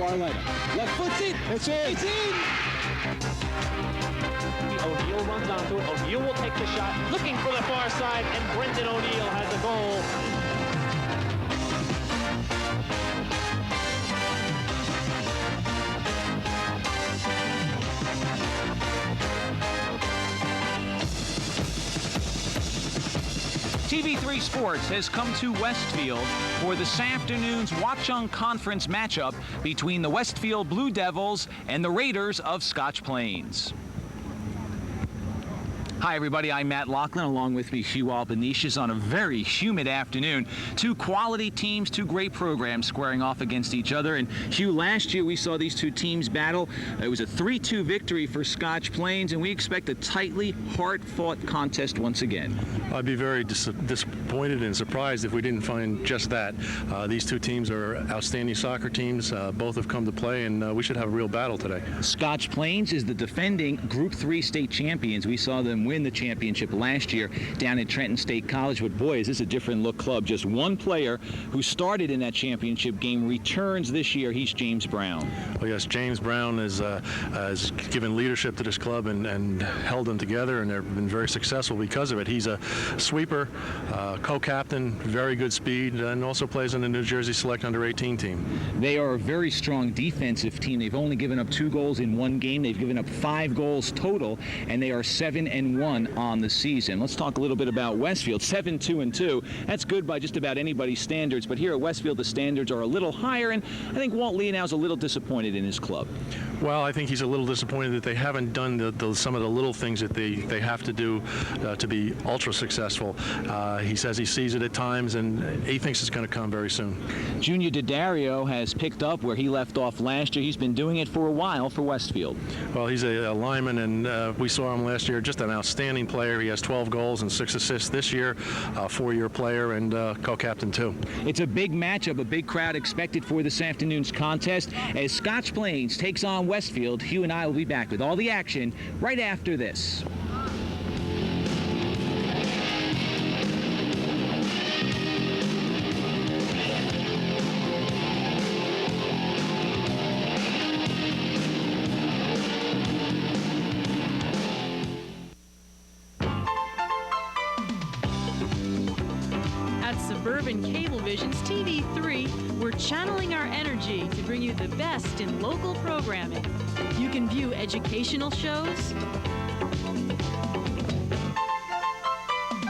Barletta. Left foot's in. It's in. It's in. O'Neal runs onto it. O'Neal will take the shot, looking for the far side, and Brendan O'Neal has a goal. TV3 Sports has come to Westfield for this afternoon's Watch-On Conference matchup between the Westfield Blue Devils and the Raiders of Scotch Plains. Hi, everybody. I'm Matt Laughlin. Along with me, Hugh Albanese on a very humid afternoon. Two quality teams, two great programs squaring off against each other. And Hugh, last year we saw these two teams battle. It was a 3-2 victory for Scotch Plains, and we expect a tightly, hard-fought contest once again. I'd be very disappointed and surprised if we didn't find just that. These two teams are outstanding soccer teams. Both have come to play, and we should have a real battle today. Scotch Plains is the defending Group 3 state champions. We saw them win the championship last year down at Trenton State College, but boy, is this a different look club. Just one player who started in that championship game returns this year. He's James Brown. Well, yes, James Brown has given leadership to this club and held them together, and they've been very successful because of it. He's a sweeper, co-captain, very good speed, and also plays on the New Jersey Select Under-18 team. They are a very strong defensive team. They've only given up 2 goals in one game. They've given up 5 goals total, and they are 7-1 on the season. Let's talk a little bit about Westfield. 7-2-2. That's good by just about anybody's standards, but here at Westfield the standards are a little higher, and I think Walt Leonow's a little disappointed in his club. Well, I think he's a little disappointed that they haven't done some of the little things that they have to do to be ultra successful. He says he sees it at times, and he thinks it's going to come very soon. Junior Daddario has picked up where he left off last year. He's been doing it for a while for Westfield. Well, he's a lineman, and we saw him last year, just an outstanding player. He has 12 goals and 6 assists this year, a 4-year player and co-captain too. It's a big matchup, a big crowd expected for this afternoon's contest. As Scotch Plains takes on Westfield, Hugh and I will be back with all the action right after this. Suburban Cablevision's TV3, we're channeling our energy to bring you the best in local programming. You can view educational shows,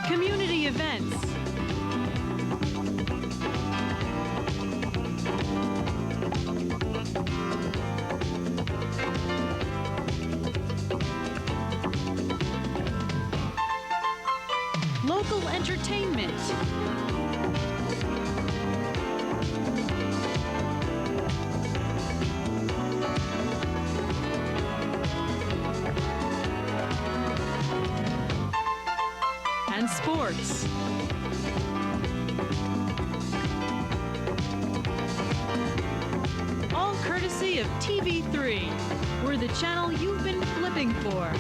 community events, local entertainment, and sports. All courtesy of TV3. We're the channel you've been flipping for.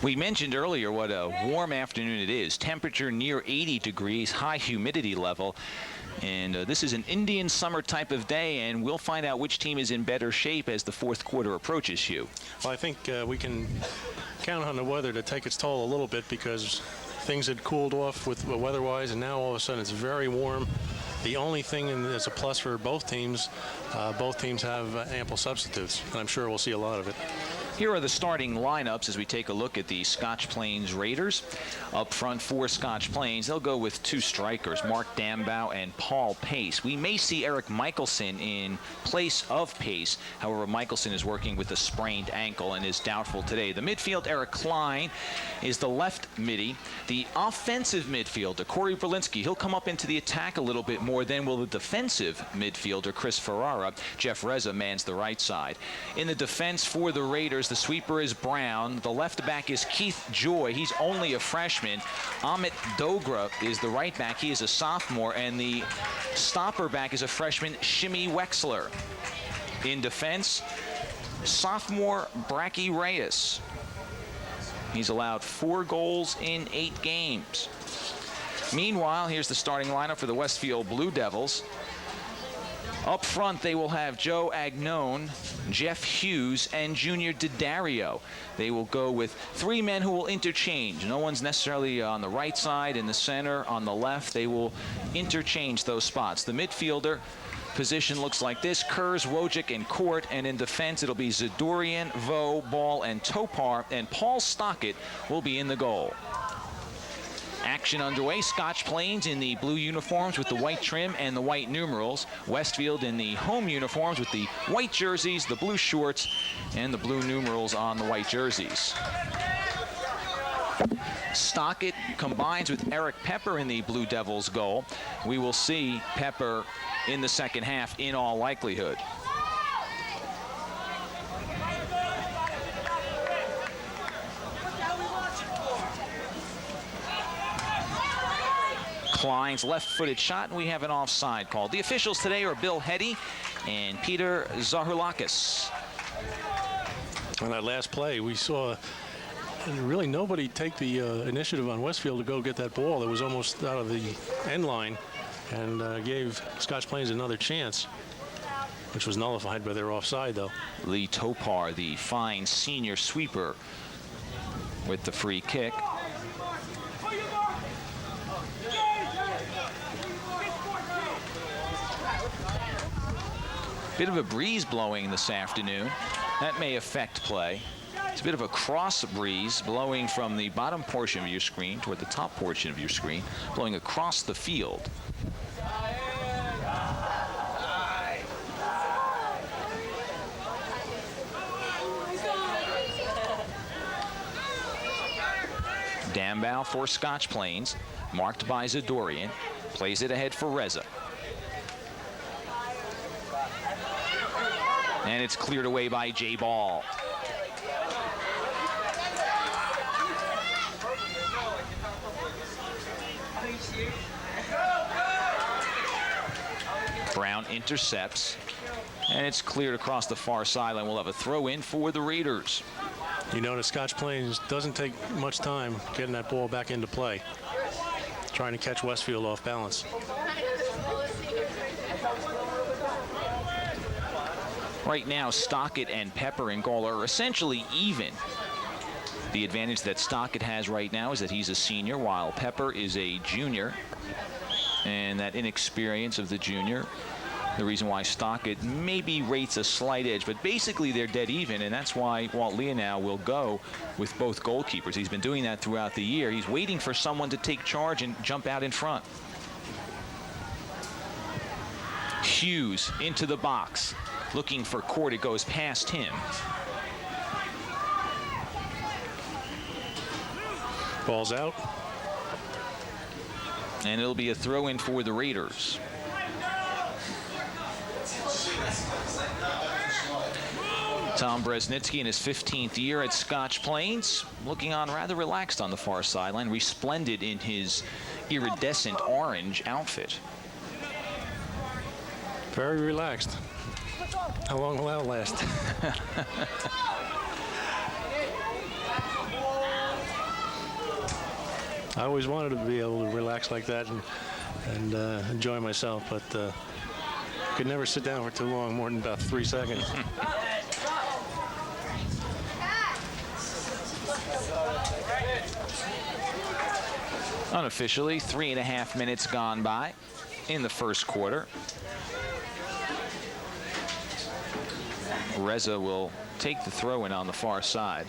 We mentioned earlier what a warm afternoon it is. Temperature near 80 degrees, high humidity level. And this is an Indian summer type of day, and we'll find out which team is in better shape as the fourth quarter approaches, Hugh. Well, I think we can count on the weather to take its toll a little bit because things had cooled off with weather-wise, and now all of a sudden it's very warm. The only thing that's a plus for both teams have ample substitutes, and I'm sure we'll see a lot of it. Here are the starting lineups as we take a look at the Scotch Plains Raiders. Up front for Scotch Plains, they'll go with 2 strikers, Mark Dambow and Paul Pace. We may see Eric Michelson in place of Pace. However, Michelson is working with a sprained ankle and is doubtful today. The midfield, Eric Klein, is the left midi. The offensive midfielder, Corey Berlinski, he'll come up into the attack a little bit more than will the defensive midfielder, Chris Ferrara. Jeff Reza mans the right side. In the defense for the Raiders, the sweeper is Brown. The left back is Keith Joy. He's only a freshman. Amit Dogra is the right back. He is a sophomore. And the stopper back is a freshman, Shimmy Wexler. In defense, sophomore Bracky Reyes. He's allowed 4 goals in 8 games. Meanwhile, here's the starting lineup for the Westfield Blue Devils. Up front, they will have Joe Agnone, Jeff Hughes, and Junior Didario. They will go with 3 men who will interchange. No one's necessarily on the right side, in the center, on the left. They will interchange those spots. The midfielder position looks like this: Kurz, Wojcik, and Court. And in defense, it'll be Zadorian, Vo, Ball, and Topar. And Paul Stockett will be in the goal. Action underway. Scotch Plains in the blue uniforms with the white trim and the white numerals. Westfield in the home uniforms with the white jerseys, the blue shorts, and the blue numerals on the white jerseys. Stockett combines with Eric Pepper in the Blue Devils goal. We will see Pepper in the second half in all likelihood. Klein's left-footed shot, and we have an offside call. The officials today are Bill Hetty and Peter Zahurlakis. On that last play, we saw really nobody take the initiative on Westfield to go get that ball that was almost out of the end line, and gave Scotch Plains another chance, which was nullified by their offside, though. Lee Topar, the fine senior sweeper, with the free kick. Bit of a breeze blowing this afternoon. That may affect play. It's a bit of a cross breeze blowing from the bottom portion of your screen toward the top portion of your screen, blowing across the field. Dambow for Scotch Plains, marked by Zadorian, plays it ahead for Reza. And it's cleared away by Jay Ball. Brown intercepts, and it's cleared across the far sideline. We'll have a throw in for the Raiders. You notice Scotch Plains doesn't take much time getting that ball back into play, trying to catch Westfield off balance. Right now, Stockett and Pepper in goal are essentially even. The advantage that Stockett has right now is that he's a senior, while Pepper is a junior. And that inexperience of the junior, the reason why Stockett maybe rates a slight edge, but basically they're dead even, and that's why Walt Leonow will go with both goalkeepers. He's been doing that throughout the year. He's waiting for someone to take charge and jump out in front. Hughes into the box, looking for Court. It goes past him. Ball's out. And it'll be a throw-in for the Raiders. Tom Bresnitsky in his 15th year at Scotch Plains, looking on rather relaxed on the far sideline, resplendent in his iridescent orange outfit. Very relaxed. How long will that last? I always wanted to be able to relax like that and enjoy myself, but could never sit down for too long, more than about 3 seconds. Unofficially, 3.5 minutes gone by in the first quarter. Reza will take the throw-in on the far side.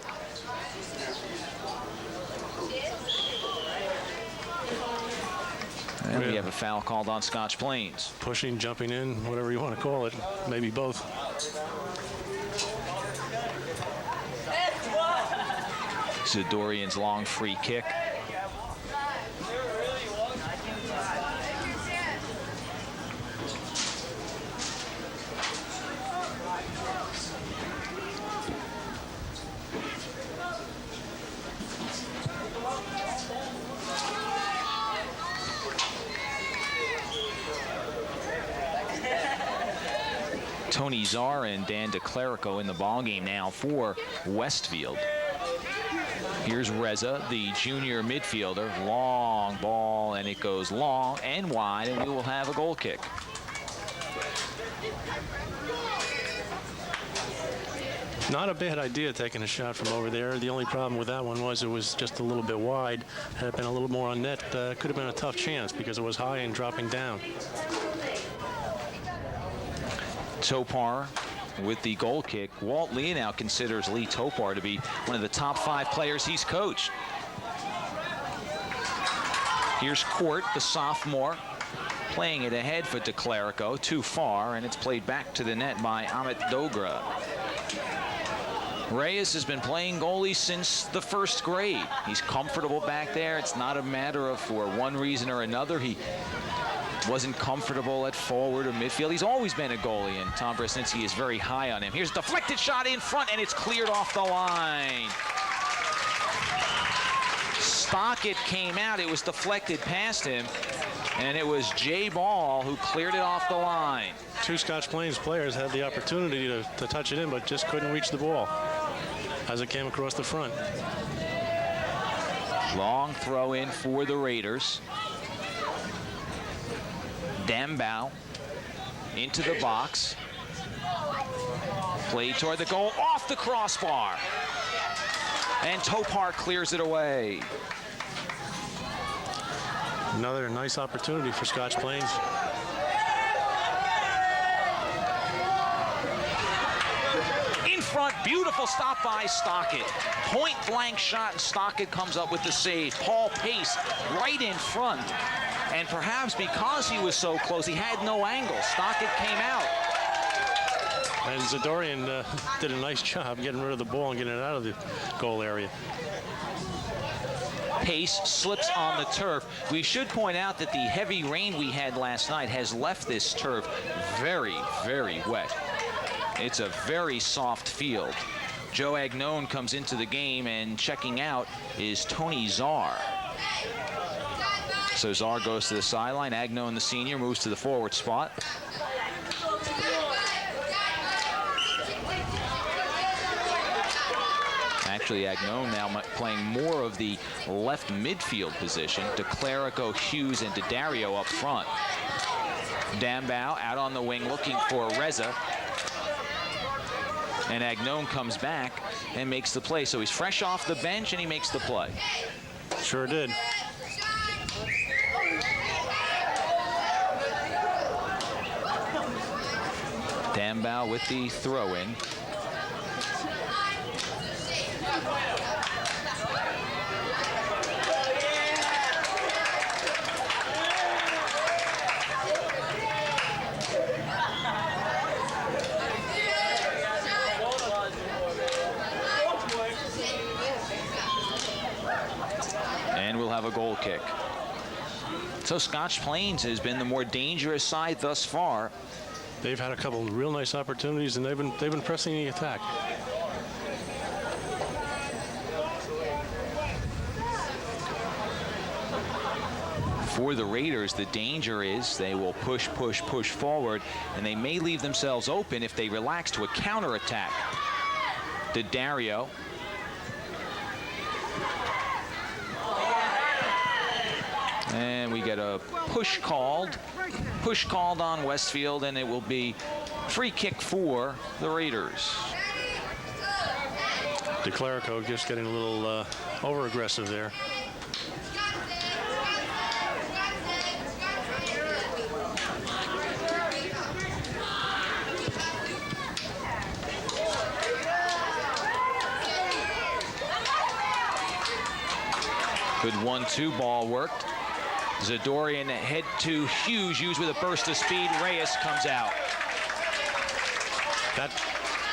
And we have a foul called on Scotch Plains. Pushing, jumping in, whatever you want to call it, maybe both. Zadorian's long free kick. Tony Czar and Dan DeClerico in the ballgame now for Westfield. Here's Reza, the junior midfielder. Long ball, and it goes long and wide, and we will have a goal kick. Not a bad idea taking a shot from over there. The only problem with that one was it was just a little bit wide. Had it been a little more on net, could have been a tough chance because it was high and dropping down. Topar with the goal kick. Walt Leonow considers Lee Topar to be one of the top 5 players he's coached. Here's Court, the sophomore, playing it ahead for De Clerico, too far, and it's played back to the net by Amit Dogra. Reyes has been playing goalie since the 1st grade. He's comfortable back there. It's not a matter of, for one reason or another, he wasn't comfortable at forward or midfield. He's always been a goalie, and Tom Brzezinski is very high on him. Here's a deflected shot in front, and it's cleared off the line. Stockett came out. It was deflected past him, and it was Jay Ball who cleared it off the line. 2 Scotch Plains players had the opportunity to touch it in, but just couldn't reach the ball as it came across the front. Long throw in for the Raiders. Dambau into the box. Played toward the goal, off the crossbar. And Topar clears it away. Another nice opportunity for Scotch Plains. In front, beautiful stop by Stockett. Point blank shot, and Stockett comes up with the save. Paul Pace right in front. And perhaps because he was so close, he had no angle. Stockett came out. And Zadorian did a nice job getting rid of the ball and getting it out of the goal area. Pace slips on the turf. We should point out that the heavy rain we had last night has left this turf very, very wet. It's a very soft field. Joe Agnone comes into the game, and checking out is Tony Czar. So Czar goes to the sideline. Agnone, the senior, moves to the forward spot. Actually, Agnone now playing more of the left midfield position. De Clerico, Hughes, and Daddario up front. Dambau out on the wing looking for Reza. And Agnone comes back and makes the play. So he's fresh off the bench, and he makes the play. Sure did. Dambau with the throw-in. And we'll have a goal kick. So Scotch Plains has been the more dangerous side thus far. They've had a couple of real nice opportunities, and they've been pressing the attack. For the Raiders, the danger is they will push forward, and they may leave themselves open if they relax to a counterattack. Daddario. And we get a push called on Westfield, and it will be free kick for the Raiders. De Clerico just getting a little over-aggressive there. Good 1-2 ball worked. Zadorian head to Hughes. Hughes with a burst of speed. Reyes comes out. That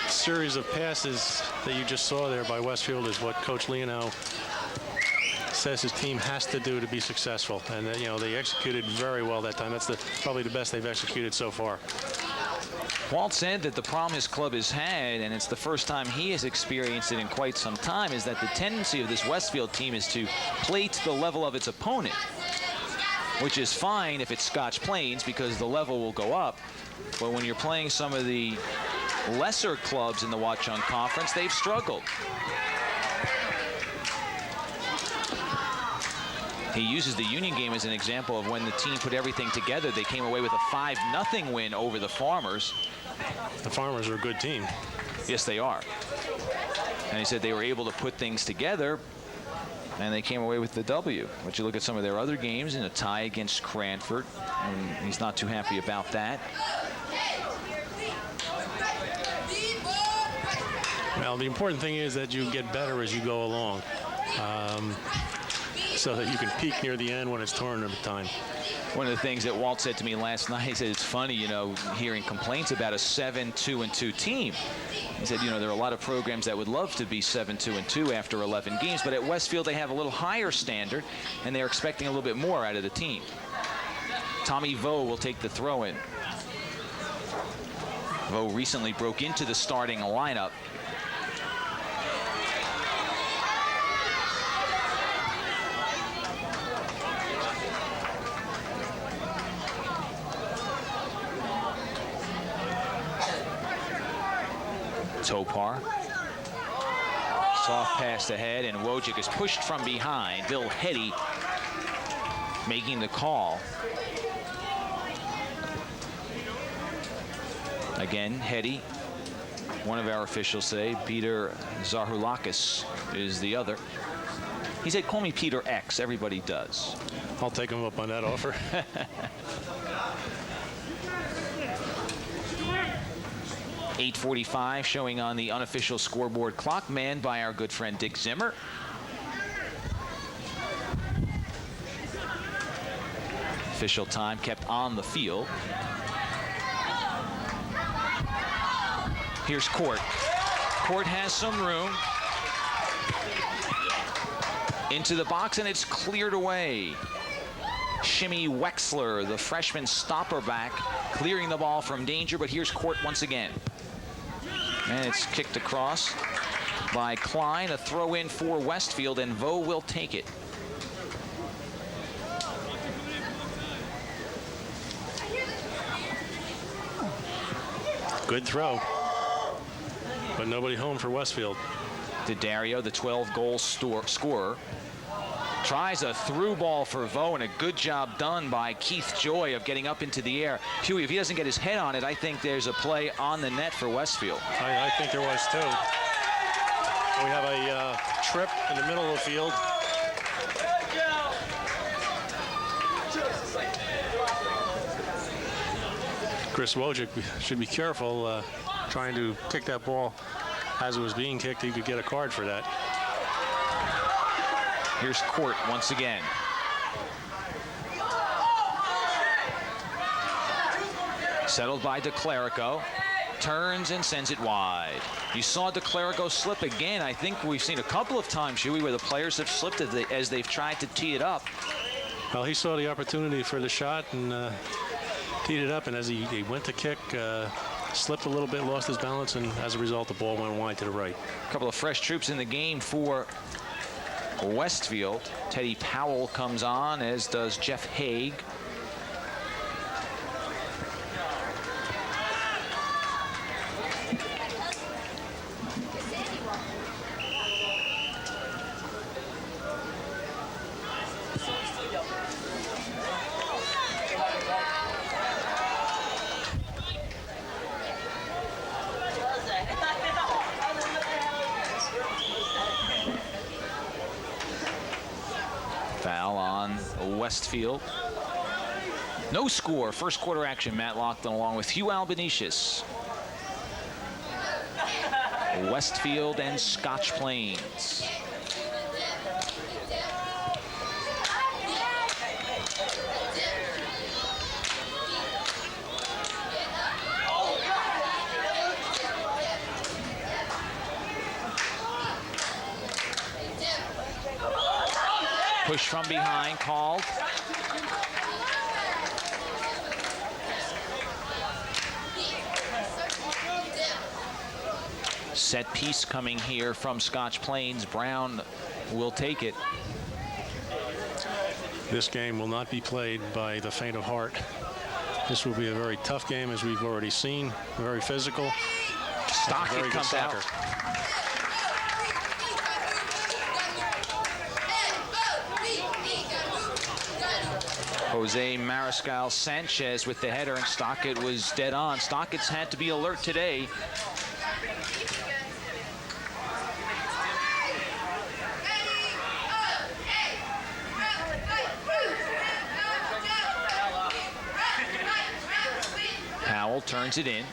series of passes that you just saw there by Westfield is what Coach Leonow says his team has to do to be successful. And they executed very well that time. That's probably the best they've executed so far. Walt said that the problem his club has had, and it's the first time he has experienced it in quite some time, is that the tendency of this Westfield team is to play to the level of its opponent, which is fine if it's Scotch Plains because the level will go up. But when you're playing some of the lesser clubs in the Watchung Conference, they've struggled. He uses the Union game as an example of when the team put everything together. They came away with a 5-0 win over the Farmers. The Farmers are a good team. Yes, they are. And he said they were able to put things together, and they came away with the W. But you look at some of their other games, in a tie against Cranford, and he's not too happy about that. Well, the important thing is that you get better as you go along, so that you can peak near the end when it's tournament time. One of the things that Walt said to me last night, he said it's funny, you know, hearing complaints about a 7-2-2 team. He said, you know, there are a lot of programs that would love to be 7-2-2 after 11 games, but at Westfield they have a little higher standard, and they're expecting a little bit more out of the team. Tommy Vo will take the throw-in. Vo recently broke into the starting lineup. Topar. Soft pass ahead, and Wojcik is pushed from behind. Bill Hetty making the call. Again, Hetty, one of our officials say. Peter Zahoulakis is the other. He said, call me Peter X. Everybody does. I'll take him up on that offer. 8:45 showing on the unofficial scoreboard clock, manned by our good friend Dick Zimmer. Official time kept on the field. Here's Court. Court has some room. Into the box, and it's cleared away. Shimmy Wexler, the freshman stopper back, clearing the ball from danger, but here's Court once again. And it's kicked across by Klein. A throw in for Westfield, and Vo will take it. Good throw, but nobody home for Westfield. DeDario, the 12-goal scorer, tries a through ball for Vo, and a good job done by Keith Joy of getting up into the air. Huey, if he doesn't get his head on it, I think there's a play on the net for Westfield. I think there was too. We have a trip in the middle of the field. Chris Wojcik should be careful trying to kick that ball as it was being kicked. He could get a card for that. Here's Court once again. Settled by DeClerico. Turns and sends it wide. You saw DeClerico slip again. I think we've seen a couple of times, Huey, where the players have slipped as they've tried to tee it up. Well, he saw the opportunity for the shot and teed it up, and as he went to kick, slipped a little bit, lost his balance, and as a result, the ball went wide to the right. A couple of fresh troops in the game for Westfield. Teddy Powell comes on, as does Jeff Haig. Foul on Westfield. No score. First quarter action. Matt Loughlin along with Hugh Albanesius. Westfield and Scotch Plains. Push from behind called. Set piece coming here from Scotch Plains. Brown will take it. This game will not be played by the faint of heart. This will be a very tough game, as we've already seen. Very physical. Stockton comes out. Jose Mariscal Sanchez with the header, and Stockett was dead on. Stockett's had to be alert today. Powell turns it in.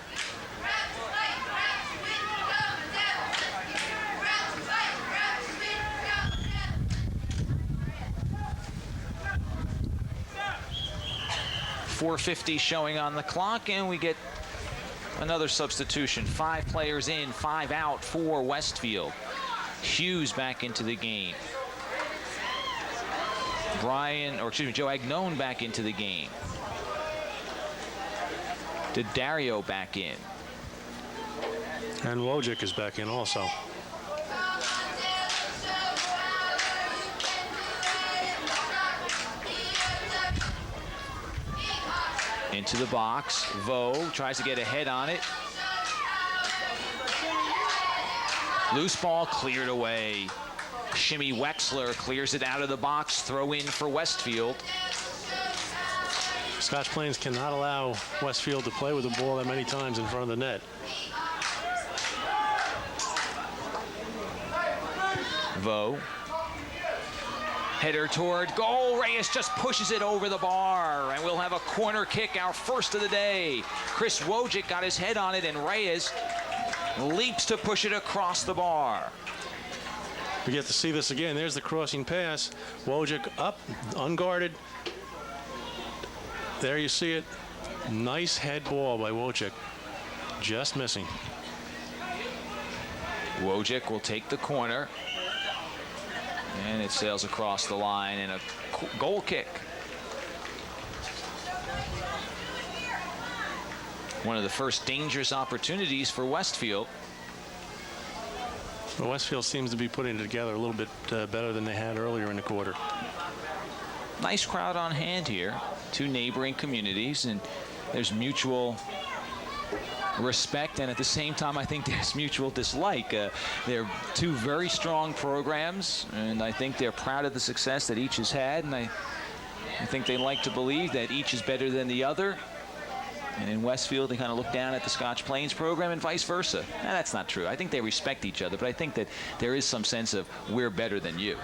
.450 showing on the clock, and we get another substitution. 5 players in, 5 out for Westfield. Hughes back into the game. Joe Agnone back into the game. Dario back in. And Wojcik is back in also. Into the box. Vo tries to get a head on it. Loose ball cleared away. Shimmy Wexler clears it out of the box. Throw in for Westfield. Scotch Plains cannot allow Westfield to play with the ball that many times in front of the net. Vo. Header toward goal. Reyes just pushes it over the bar, and we'll have a corner kick, our first of the day. Chris Wojcik got his head on it, and Reyes leaps to push it across the bar. We get to see this again. There's the crossing pass. Wojcik up, unguarded. There you see it. Nice head ball by Wojcik. Just missing. Wojcik will take the corner. And it sails across the line and a goal kick. One of the first dangerous opportunities for Westfield. Well, Westfield seems to be putting it together a little bit better than they had earlier in the quarter. Nice crowd on hand here. 2 neighboring communities, and there's mutual respect, and at the same time I think there's mutual dislike. They're 2 very strong programs, and I think they're proud of the success that each has had, and I think they like to believe that each is better than the other. And in Westfield, they kind of look down at the Scotch Plains program and vice versa. That's not true. I think they respect each other, but I think that there is some sense of we're better than you.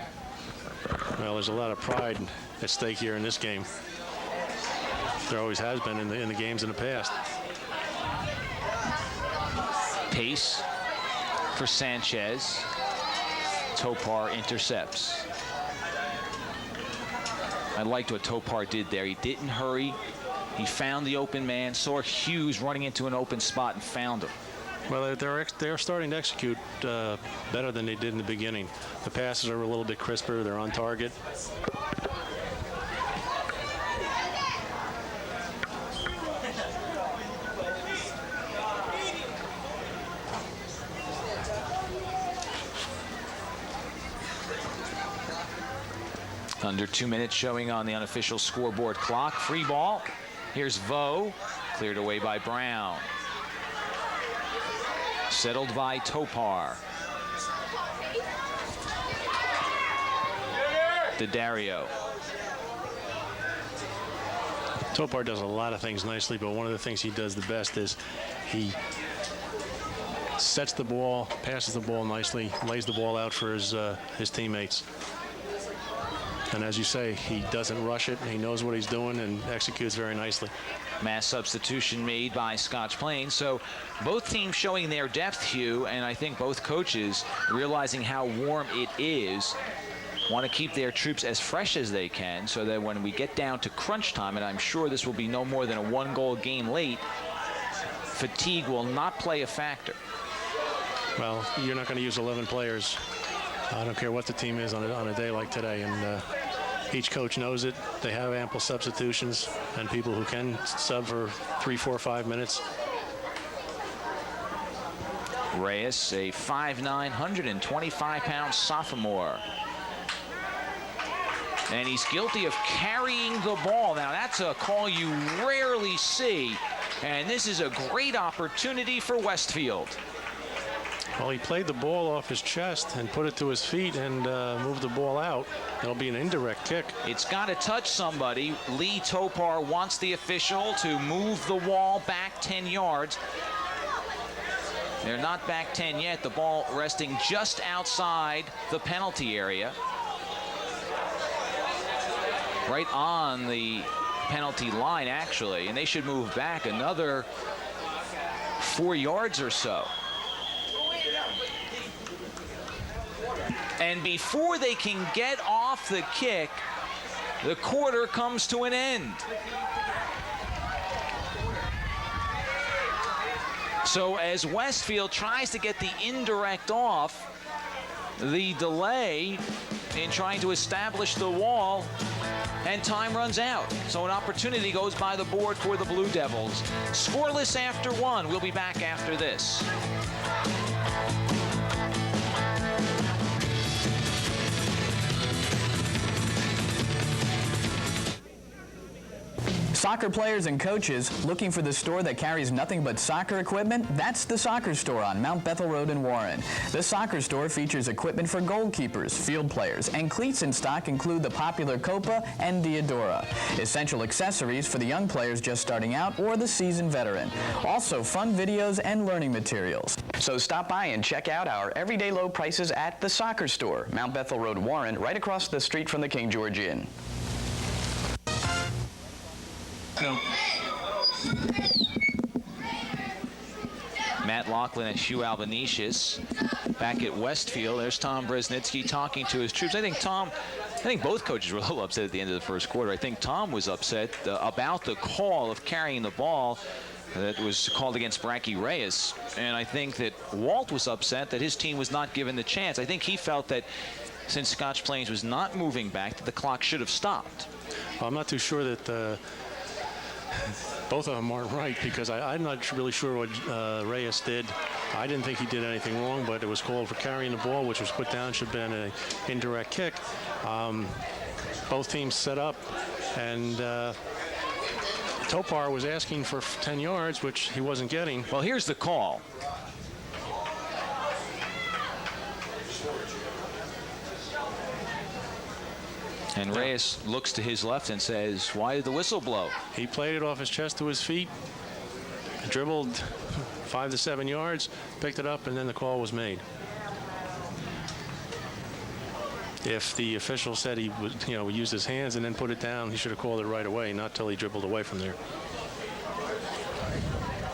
Well, there's a lot of pride at stake here in this game. There always has been in the games in the past. Pace for Sanchez. Topar intercepts. I liked what Topar did there. He didn't hurry. He found the open man, saw Hughes running into an open spot and found him. Well, they're starting to execute better than they did in the beginning. The passes are a little bit crisper. They're on target. Under 2 minutes showing on the unofficial scoreboard clock. Free ball. Here's Vo. Cleared away by Brown. Settled by Topar. Dario. Topar does a lot of things nicely, but one of the things he does the best is he sets the ball, passes the ball nicely, lays the ball out for his teammates. And as you say, he doesn't rush it. He knows what he's doing and executes very nicely. Mass substitution made by Scotch Plains. So both teams showing their depth, Hugh, and I think both coaches realizing how warm it is, want to keep their troops as fresh as they can so that when we get down to crunch time, and I'm sure this will be no more than a 1-goal game late, fatigue will not play a factor. Well, you're not going to use 11 players. I don't care what the team is on a day like today, and each coach knows it. They have ample substitutions and people who can sub for 3, 4, 5 minutes. Reyes, a 5'9", 125-pound sophomore. And he's guilty of carrying the ball. Now, that's a call you rarely see, and this is a great opportunity for Westfield. Well, he played the ball off his chest and put it to his feet and moved the ball out. It'll be an indirect kick. It's got to touch somebody. Lee Topar wants the official to move the wall back 10 yards. They're not back 10 yet. The ball resting just outside the penalty area. Right on the penalty line, actually. And they should move back another 4 yards or so. And before they can get off the kick, the quarter comes to an end. So as Westfield tries to get the indirect off, the delay in trying to establish the wall, and time runs out. So an opportunity goes by the board for the Blue Devils. Scoreless after one. We'll be back after this. Soccer players and coaches looking for the store that carries nothing but soccer equipment? That's the Soccer Store on Mount Bethel Road in Warren. The Soccer Store features equipment for goalkeepers, field players, and cleats in stock include the popular Copa and Diadora. Essential accessories for the young players just starting out or the seasoned veteran. Also fun videos and learning materials. So stop by and check out our everyday low prices at the Soccer Store, Mount Bethel Road, Warren, right across the street from the King George Inn. Matt Laughlin at Hugh Albanesius. Back at Westfield, there's Tom Bresnitsky talking to his troops. I think both coaches were a little upset at the end of the first quarter. I think Tom was upset about the call of carrying the ball that was called against Bracky Reyes. And I think that Walt was upset that his team was not given the chance. I think he felt that since Scotch Plains was not moving back, that the clock should have stopped. Well, I'm not too sure that both of them aren't right, because I'm not really sure what Reyes did. I didn't think he did anything wrong, but it was called for carrying the ball, which was put down, should have been an indirect kick. Both teams set up, and Topar was asking for 10 yards, which he wasn't getting. Well, here's the call. And Reyes looks to his left and says, why did the whistle blow? He played it off his chest to his feet, dribbled 5 to 7 yards, picked it up, and then the call was made. If the official said he would, used his hands and then put it down, he should have called it right away, not till he dribbled away from there.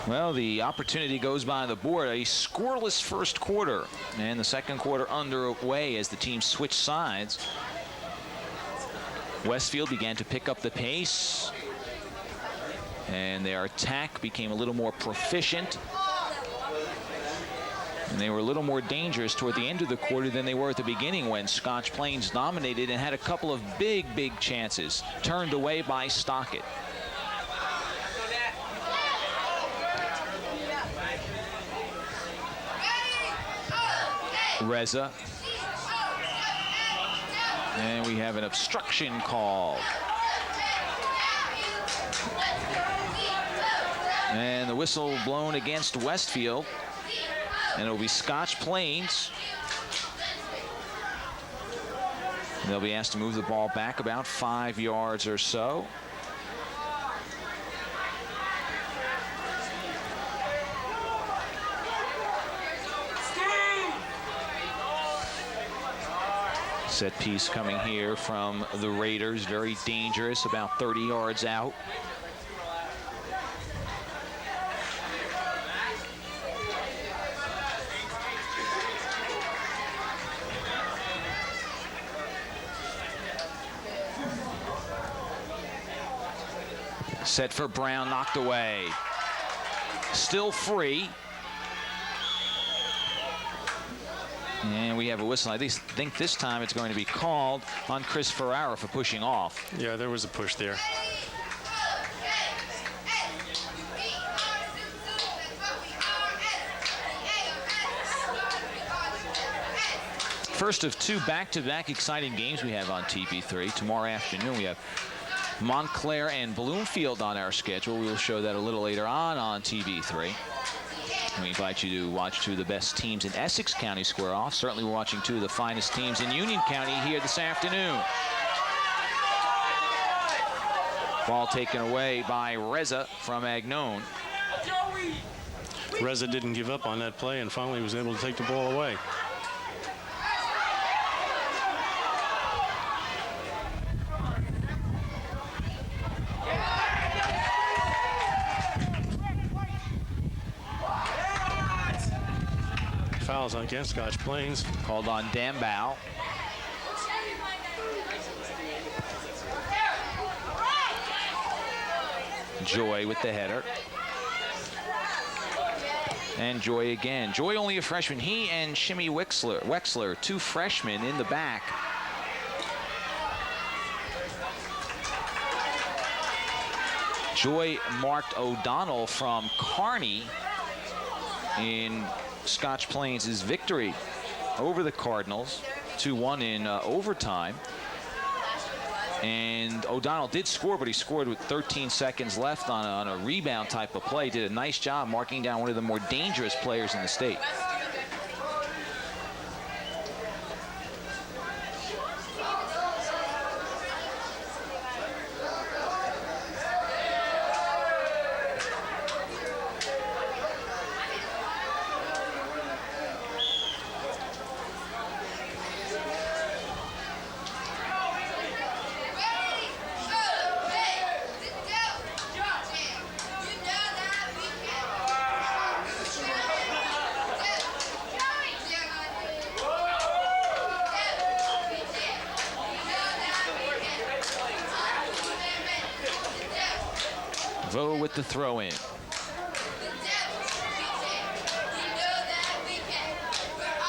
Well, the opportunity goes by the board. A scoreless first quarter, and the second quarter underway as the teams switch sides. Westfield began to pick up the pace, and their attack became a little more proficient. And they were a little more dangerous toward the end of the quarter than they were at the beginning, when Scotch Plains dominated and had a couple of big chances turned away by Stockett. Reza. And we have an obstruction call. And the whistle blown against Westfield. And it'll be Scotch Plains. And they'll be asked to move the ball back about 5 yards or so. Set piece coming here from the Raiders, very dangerous, about 30 yards out. Set for Brown, knocked away. Still free. And we have a whistle. I think this time it's going to be called on Chris Ferrara for pushing off. Yeah, there was a push there. First of two back-to-back exciting games we have on TV3. Tomorrow afternoon we have Montclair and Bloomfield on our schedule. We will show that a little later on TV3. We invite you to watch two of the best teams in Essex County square off. Certainly we're watching two of the finest teams in Union County here this afternoon. Ball taken away by Reza from Agnone. Reza didn't give up on that play and finally was able to take the ball away. Fouls against Scotch Plains. Called on Dambow. Joy with the header. And Joy again. Joy only a freshman. He and Shimmy Wexler, two freshmen in the back. Joy marked O'Donnell from Kearney in Scotch Plains' victory over the Cardinals, 2-1 in overtime. And O'Donnell did score, but he scored with 13 seconds left on a rebound type of play. Did a nice job marking down one of the more dangerous players in the state. Vo with the throw in.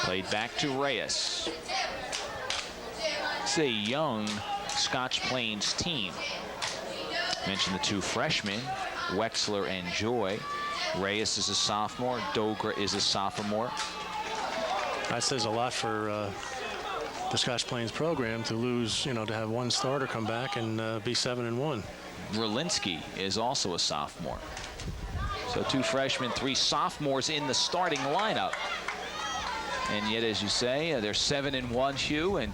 Played back to Reyes. It's a young Scotch Plains team. Mentioned the two freshmen, Wexler and Joy. Reyes is a sophomore. Dogra is a sophomore. That says a lot for the Scotch Plains program to lose, to have one starter come back and be 7-1. Berlinski is also a sophomore. So two freshmen, three sophomores in the starting lineup. And yet, as you say, they're 7-1, Hugh, and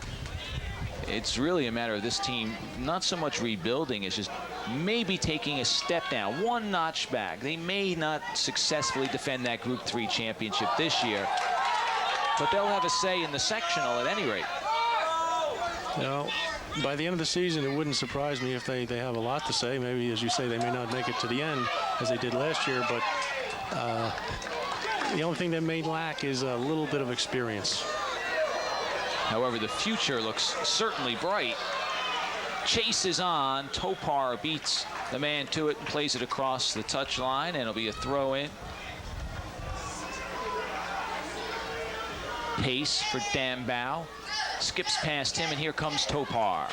it's really a matter of this team not so much rebuilding, it's just maybe taking a step down, one notch back. They may not successfully defend that Group 3 championship this year, but they'll have a say in the sectional at any rate. By the end of the season, it wouldn't surprise me if they have a lot to say. Maybe, as you say, they may not make it to the end as they did last year, but the only thing they may lack is a little bit of experience. However, the future looks certainly bright. Chase is on. Topar beats the man to it and plays it across the touch line, and it'll be a throw in. Pace for Dambow. Skips past him, and here comes Topar.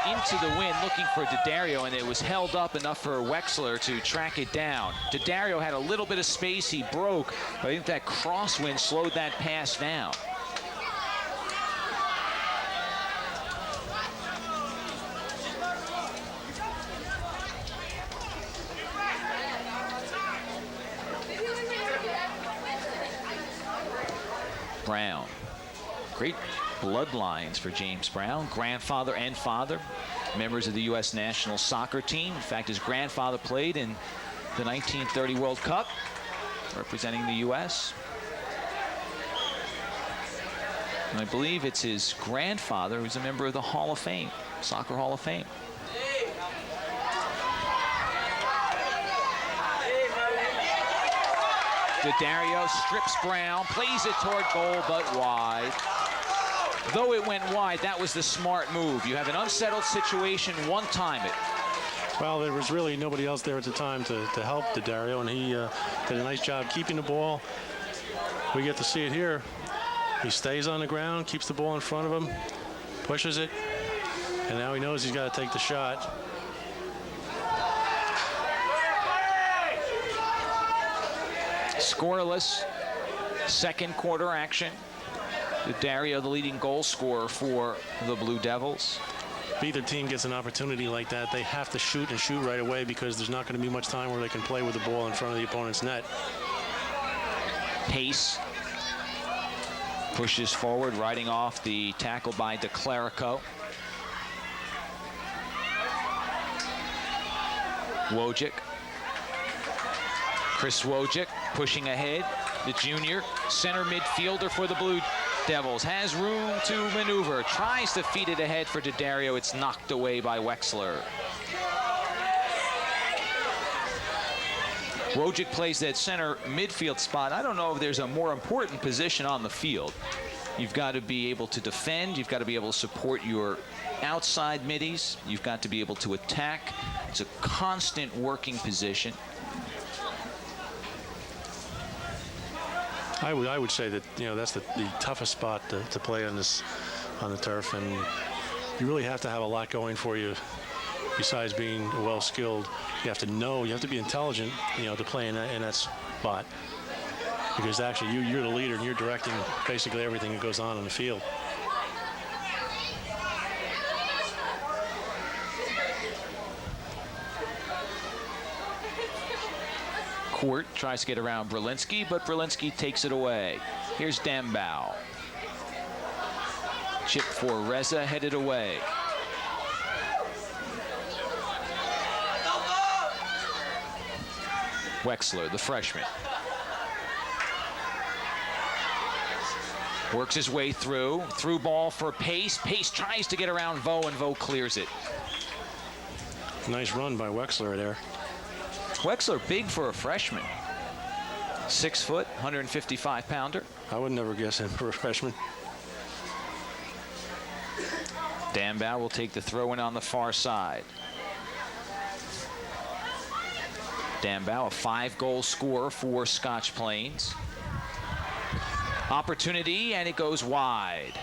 Into the wind, looking for Daddario, and it was held up enough for Wexler to track it down. Daddario had a little bit of space, he broke, but I think that crosswind slowed that pass down. Brown. Great bloodlines for James Brown. Grandfather and father, members of the U.S. national soccer team. In fact, his grandfather played in the 1930 World Cup, representing the U.S. And I believe it's his grandfather who's a member of the Hall of Fame, Soccer Hall of Fame. Daddario strips Brown, plays it toward goal, but wide. Though it went wide, that was the smart move. You have an unsettled situation, one-time it. Well, there was really nobody else there at the time to help Daddario, and he did a nice job keeping the ball. We get to see it here. He stays on the ground, keeps the ball in front of him, pushes it, and now he knows he's got to take the shot. Scoreless, second quarter action. Daddario, the leading goal scorer for the Blue Devils. if either team gets an opportunity like that, they have to shoot and shoot right away, because there's not going to be much time where they can play with the ball in front of the opponent's net. Pace pushes forward, riding off the tackle by DeClerico. Wojcik. Chris Wojcik pushing ahead. The junior center midfielder for the Blue Devils has room to maneuver. Tries to feed it ahead for D'Addario. It's knocked away by Wexler. Wojcik plays that center midfield spot. I don't know if there's a more important position on the field. You've got to be able to defend. You've got to be able to support your outside middies. You've got to be able to attack. It's a constant working position. I would say that, you know, that's the toughest spot to play on the turf, and you really have to have a lot going for you besides being well skilled. You have to know, you have to be intelligent, you know, to play in that spot, because actually you're the leader and you're directing basically everything that goes on the field. Court tries to get around Berlinski, but Berlinski takes it away. Here's Dambau. Chip for Reza, headed away. Wexler, the freshman. Works his way through ball for Pace. Pace tries to get around Vo, and Vo clears it. Nice run by Wexler there. Wexler big for a freshman. 6 foot, 155 pounder. I would never guess him for a freshman. Dambau will take the throw in on the far side. Dambau, a 5-goal scorer for Scotch Plains. Opportunity, and it goes wide.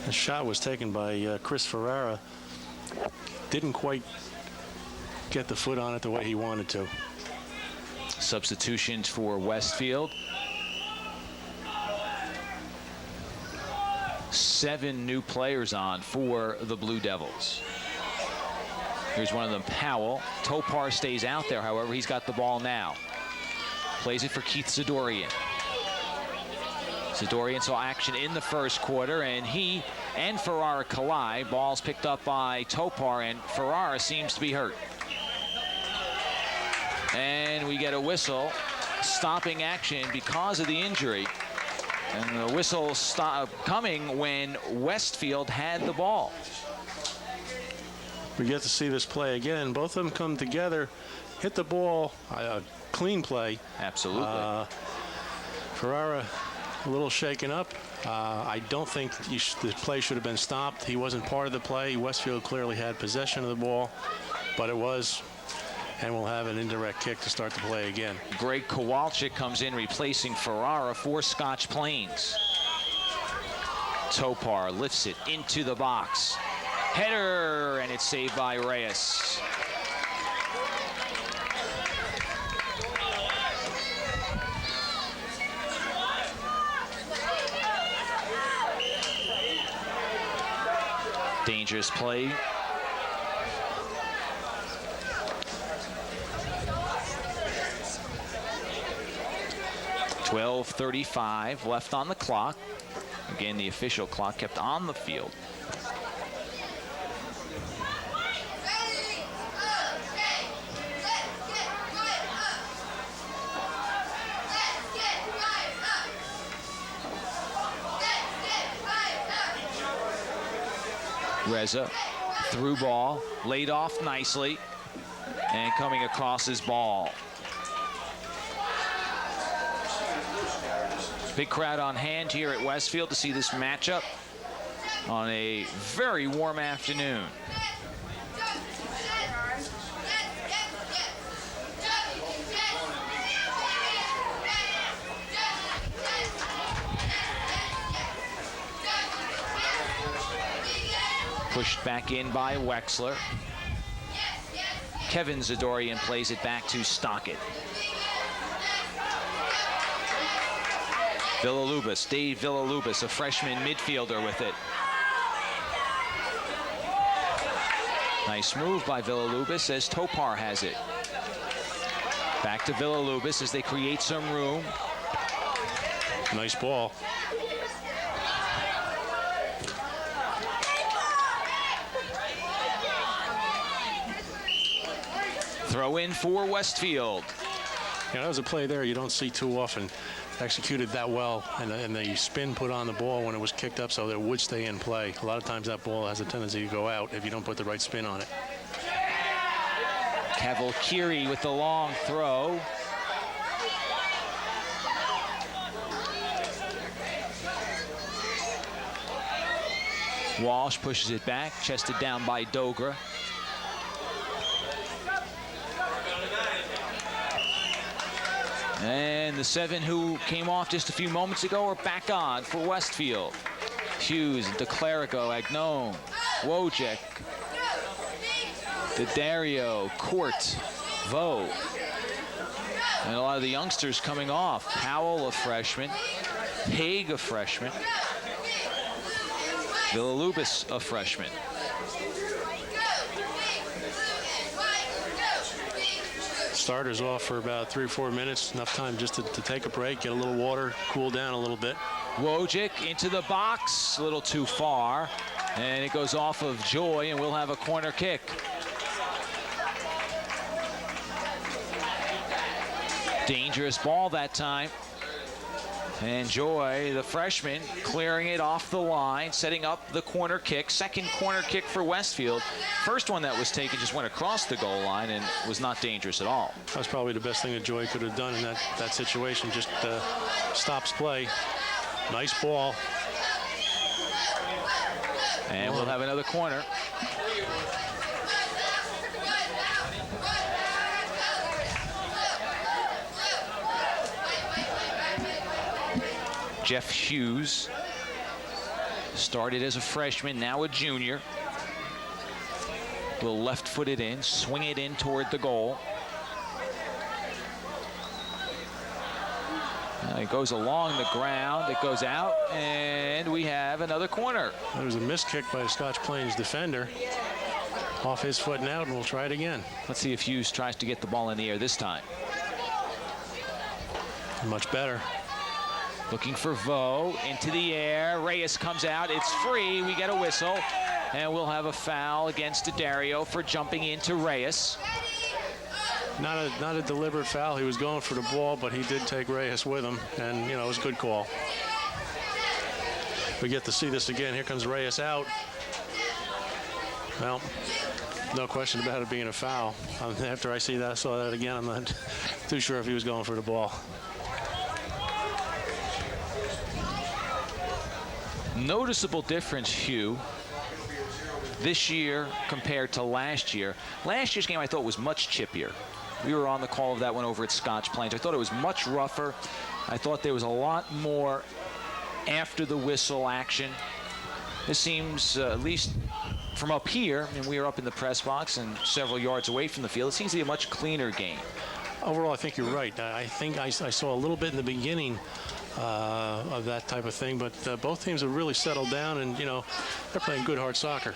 The shot was taken by Chris Ferrara. Didn't quite get the foot on it the way he wanted to. Substitutions for Westfield. 7 new players on for the Blue Devils. Here's one of them, Powell. Topar stays out there, however. He's got the ball now. Plays it for Keith Zadorian. Zadorian saw action in the first quarter, and he and Ferrara collide. Ball's picked up by Topar, and Ferrara seems to be hurt. And we get a whistle stopping action because of the injury. And the whistle coming when Westfield had the ball. We get to see this play again. Both of them come together, hit the ball, clean play. Absolutely. Ferrara a little shaken up. I don't think the play should have been stopped. He wasn't part of the play. Westfield clearly had possession of the ball, but it was, and we'll have an indirect kick to start the play again. Greg Kowalczyk comes in replacing Ferrara for Scotch Plains. Topar lifts it into the box. Header, and it's saved by Reyes. Dangerous play. .12:35 left on the clock. Again, the official clock kept on the field. Reza, through ball, laid off nicely, and coming across his ball. Big crowd on hand here at Westfield to see this matchup on a very warm afternoon. Pushed back in by Wexler. Kevin Zadorian plays it back to Stockett. Villalubis, Dave Villalubis, a freshman midfielder with it. Nice move by Villalubis as Topar has it. Back to Villalubis as they create some room. Nice ball. Throw in for Westfield. Yeah, that was a play there you don't see too often. Executed that well, and the spin put on the ball when it was kicked up so that it would stay in play. A lot of times that ball has a tendency to go out if you don't put the right spin on it. Cavalciri with the long throw. Walsh pushes it back, chested down by Dogra. And the 7 who came off just a few moments ago are back on for Westfield. Hughes, DeClerico, Agnon, Wojcik, D'Addario, Court, Vo. And a lot of the youngsters coming off. Powell, a freshman. Haig, a freshman. Villalubis, a freshman. Starters off for about 3 or 4 minutes. Enough time just to take a break, get a little water, cool down a little bit. Wojcik into the box, a little too far. And it goes off of Joy, and we'll have a corner kick. Dangerous ball that time. And Joy, the freshman, clearing it off the line, setting up the corner kick. Second corner kick for Westfield. First one that was taken just went across the goal line and was not dangerous at all. That was probably the best thing that Joy could have done in that situation. Just stops play. Nice ball. And we'll have another corner. Jeff Hughes started as a freshman, now a junior. Will left foot it in, swing it in toward the goal. It goes along the ground, it goes out, and we have another corner. There was a missed kick by the Scotch Plains defender. Off his foot and out, and we'll try it again. Let's see if Hughes tries to get the ball in the air this time. Much better. Looking for Vo, into the air. Reyes comes out, it's free, we get a whistle. And we'll have a foul against D'Addario for jumping into Reyes. Not a deliberate foul. He was going for the ball, but he did take Reyes with him, and it was a good call. We get to see this again. Here comes Reyes out. Well, no question about it being a foul. After I saw that again, I'm not too sure if he was going for the ball. Noticeable difference, Hugh, this year compared to last year. Last year's game I thought was much chippier. We were on the call of that one over at Scotch Plains. I thought it was much rougher. I thought there was a lot more after the whistle action. This seems, at least from up here, I mean, we were up in the press box and several yards away from the field, it seems to be a much cleaner game. Overall, I think you're right. I think I saw a little bit in the beginning of that type of thing, but both teams have really settled down, and they're playing good hard soccer.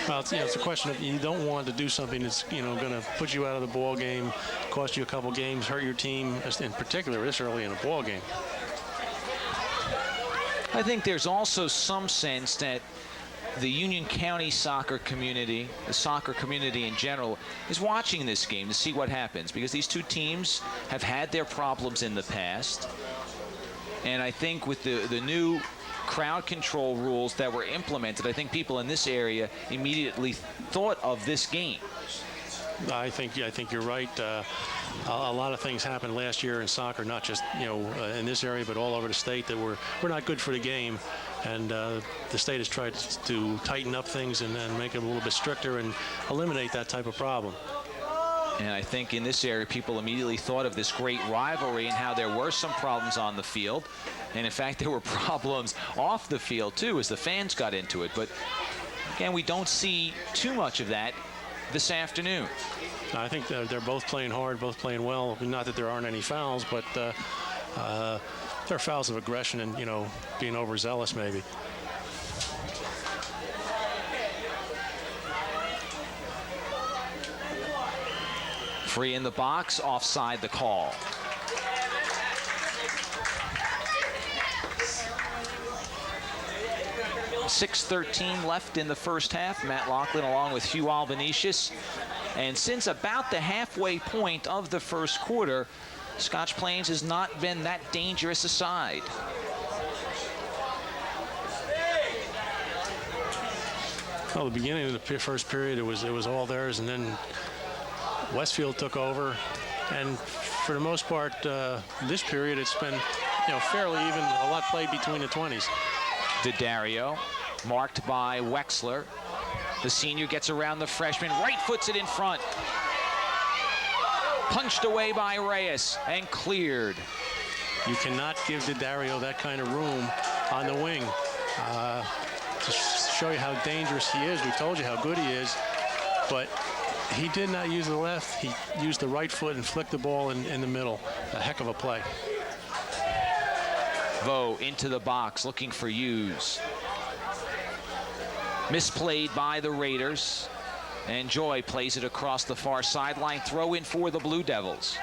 Well, it's a question of you don't want to do something that's going to put you out of the ball game, cost you a couple games, hurt your team, in particular this early in a ball game. I think there's also some sense that the Union County soccer community, the soccer community in general, is watching this game to see what happens, because these two teams have had their problems in the past. And I think with the new crowd control rules that were implemented, I think people in this area immediately thought of this game. I think you're right. A lot of things happened last year in soccer, not just in this area, but all over the state that were not good for the game. And the state has tried to tighten up things and make it a little bit stricter and eliminate that type of problem. And I think in this area, people immediately thought of this great rivalry and how there were some problems on the field. And in fact, there were problems off the field too as the fans got into it. But again, we don't see too much of that this afternoon. I think they're both playing hard, both playing well. Not that there aren't any fouls, but there are fouls of aggression and, you know, being overzealous maybe. Free in the box, offside the call. .6:13 left in the first half. Matt Laughlin along with Hugh Albanesius. And since about the halfway point of the first quarter, Scotch Plains has not been that dangerous a side. Well, the beginning of the first period, it was all theirs, and then Westfield took over, and for the most part, this period it's been, you know, fairly even. A lot played between the 20s. DeDario, marked by Wexler. The senior gets around the freshman, right foots it in front. Punched away by Reyes and cleared. You cannot give DeDario that kind of room on the wing. To show you how dangerous he is, we told you how good he is, but he did not use the left. He used the right foot and flicked the ball in the middle. A heck of a play. Vo into the box looking for Hughes. Misplayed by the Raiders. And Joy plays it across the far sideline. Throw in for the Blue Devils.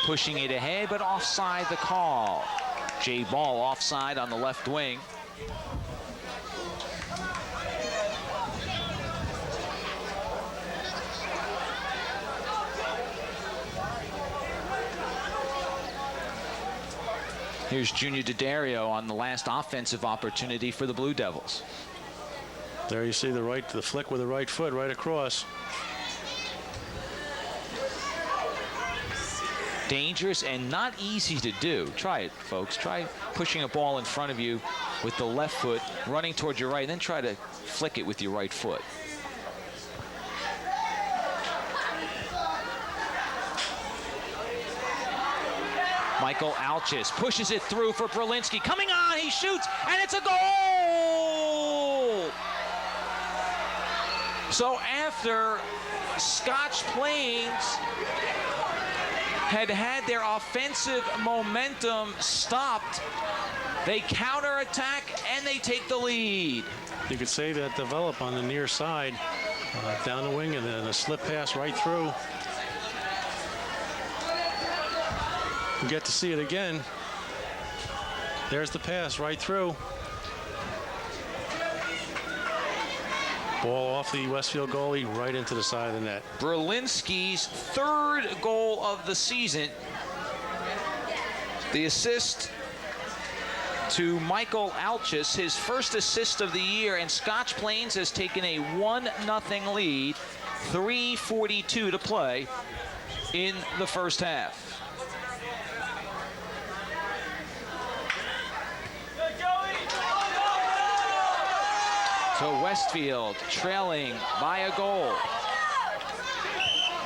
Pushing it ahead, but offside the call. Jay Ball offside on the left wing. Here's Junior DeDario on the last offensive opportunity for the Blue Devils. There you see the flick with the right foot right across. Dangerous and not easy to do. Try it, folks. Try pushing a ball in front of you with the left foot, running towards your right, and then try to flick it with your right foot. Michael Alchis pushes it through for Berlinski. Coming on, he shoots, and it's a goal! So after Scotch Plains had their offensive momentum stopped, they counterattack and they take the lead. You could say that develop on the near side, down the wing, and then a slip pass right through. We get to see it again. There's the pass right through. Ball off the Westfield goalie right into the side of the net. Berlinski's third goal of the season. The assist to Michael Alchis, his first assist of the year, and Scotch Plains has taken a 1-0 lead, 3:42 to play in the first half. So Westfield trailing by a goal.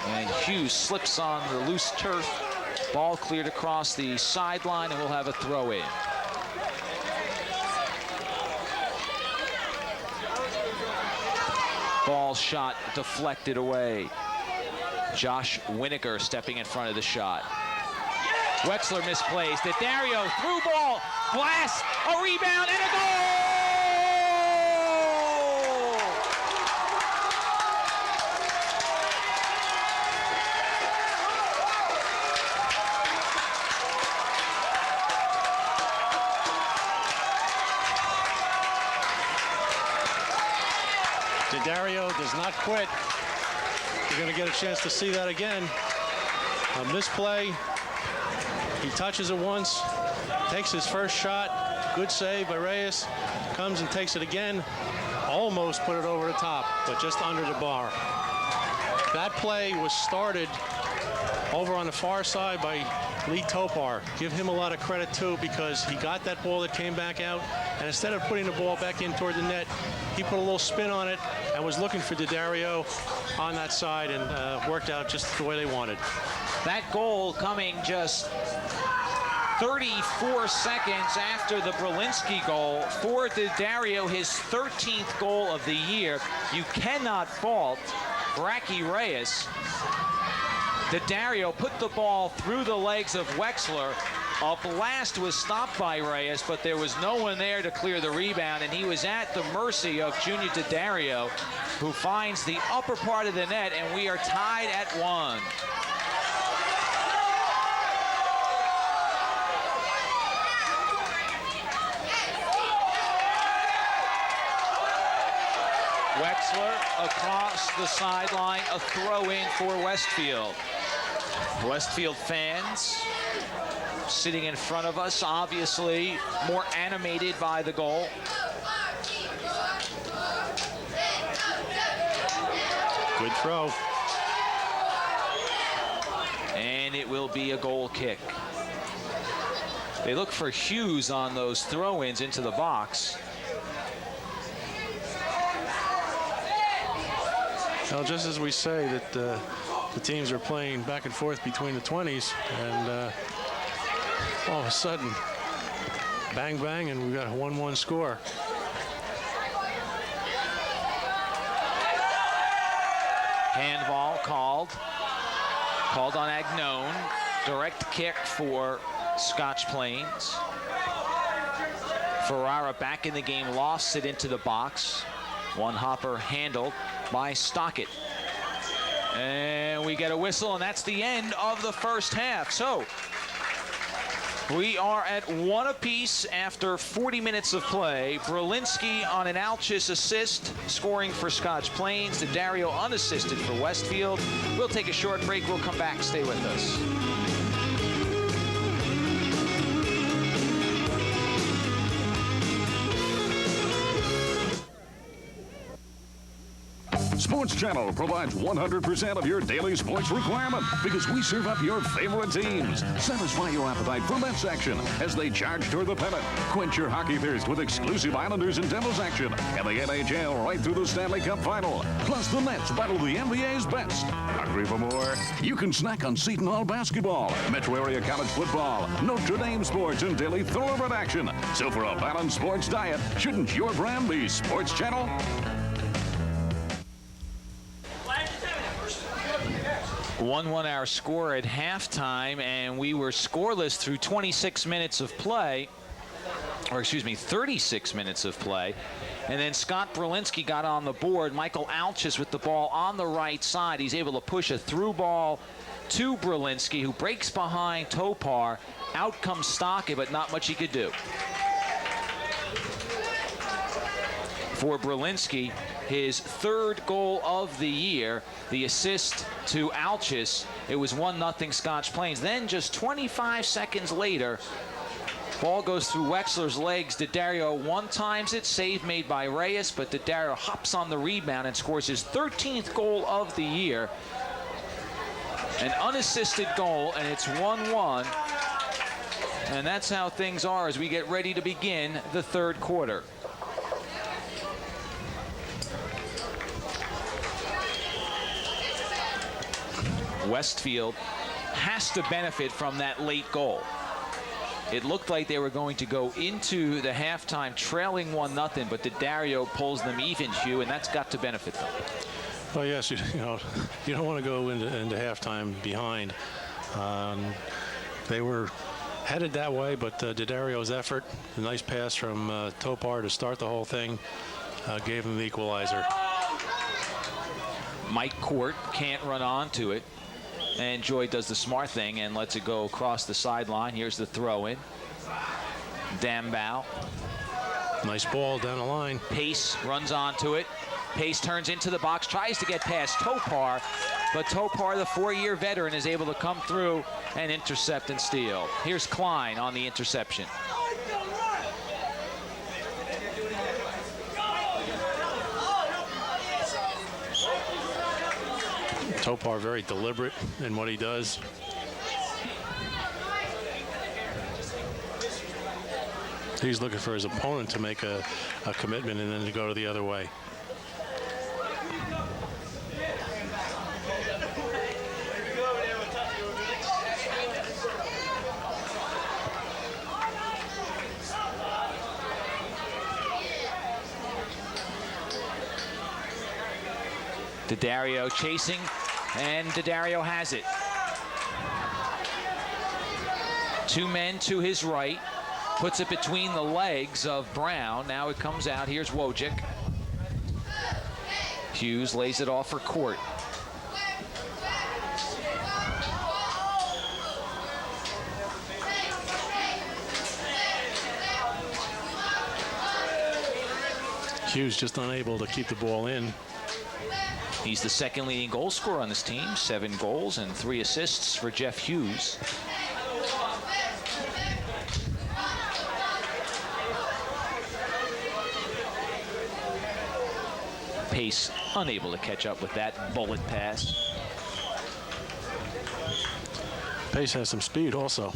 And Hughes slips on the loose turf. Ball cleared across the sideline, and we'll have a throw in. Ball shot deflected away. Josh Winiger stepping in front of the shot. Wexler misplays. DeDario through ball. Blast, a rebound, and a goal! DeDario does not quit. You're going to get a chance to see that again. A misplay. He touches it once, takes his first shot. Good save by Reyes. Comes and takes it again. Almost put it over the top, but just under the bar. That play was started over on the far side by Lee Topar. Give him a lot of credit, too, because he got that ball that came back out, and instead of putting the ball back in toward the net, he put a little spin on it and was looking for Daddario on that side, and worked out just the way they wanted. That goal coming just 34 seconds after the Brzezinski goal for Daddario, his 13th goal of the year. You cannot fault Bracky Reyes. Daddario put the ball through the legs of Wexler. A blast was stopped by Reyes, but there was no one there to clear the rebound, and he was at the mercy of Junior Daddario, who finds the upper part of the net, and we are tied at 1. Wexler across the sideline, a throw-in for Westfield. Westfield fans sitting in front of us, obviously more animated by the goal. Good throw. And it will be a goal kick. They look for Hughes on those throw-ins into the box. Well, just as we say that the teams are playing back and forth between the 20s, and all of a sudden, bang, bang, and we've got a 1-1 score. Handball called on Agnone. Direct kick for Scotch Plains. Ferrara back in the game, lost it into the box. One hopper handled by Stockett. And we get a whistle, and that's the end of the first half. So we are at 1 apiece after 40 minutes of play. Brzezinski on an Alchis assist, scoring for Scotch Plains. Daddario unassisted for Westfield. We'll take a short break. We'll come back. Stay with us. Sports Channel provides 100% of your daily sports requirement because we serve up your favorite teams. Satisfy your appetite for Mets action as they charge toward the pennant. Quench your hockey thirst with exclusive Islanders and Devils action and the NHL right through the Stanley Cup Final. Plus, the Mets battle the NBA's best. Hungry for more? You can snack on Seton Hall basketball, Metro Area College football, Notre Dame sports, and daily thoroughbred action. So for a balanced sports diet, shouldn't your brand be Sports Channel? 1-1 our score at halftime, and we were scoreless through 26 minutes of play, or excuse me, 36 minutes of play. And then Scott Brzezinski got on the board. Michael Alchis with the ball on the right side. He's able to push a through ball to Brzezinski, who breaks behind Topar. Out comes Stockett, but not much he could do. For Brzezinski, his 3rd goal of the year, the assist to Alchis. It was 1-0 Scotch Plains. Then just 25 seconds later, ball goes through Wexler's legs. Daddario one-times it, save made by Reyes, but Daddario hops on the rebound and scores his 13th goal of the year. An unassisted goal, and it's 1-1. And that's how things are as we get ready to begin the 3rd quarter. Westfield has to benefit from that late goal. It looked like they were going to go into the halftime trailing 1-0, but Daddario pulls them even, Hugh, and that's got to benefit them. Well, yes, you don't want to go into halftime behind. They were headed that way, but Daddario's effort, a nice pass from Topar to start the whole thing, gave him the equalizer. Mike Court can't run onto it. And Joy does the smart thing and lets it go across the sideline. Here's the throw-in. Dambao. Nice ball down the line. Pace runs onto it. Pace turns into the box, tries to get past Topar, but Topar, the 4-year veteran, is able to come through and intercept and steal. Here's Klein on the interception. Topar very deliberate in what he does. He's looking for his opponent to make a commitment and then to go to the other way. Daddario chasing, and Daddario has it. 2 men to his right, puts it between the legs of Brown. Now it comes out. Here's Wojcik. Hughes lays it off for Court. Hughes just unable to keep the ball in. He's the second leading goal scorer on this team. 7 goals and 3 assists for Jeff Hughes. Pace unable to catch up with that bullet pass. Pace has some speed also.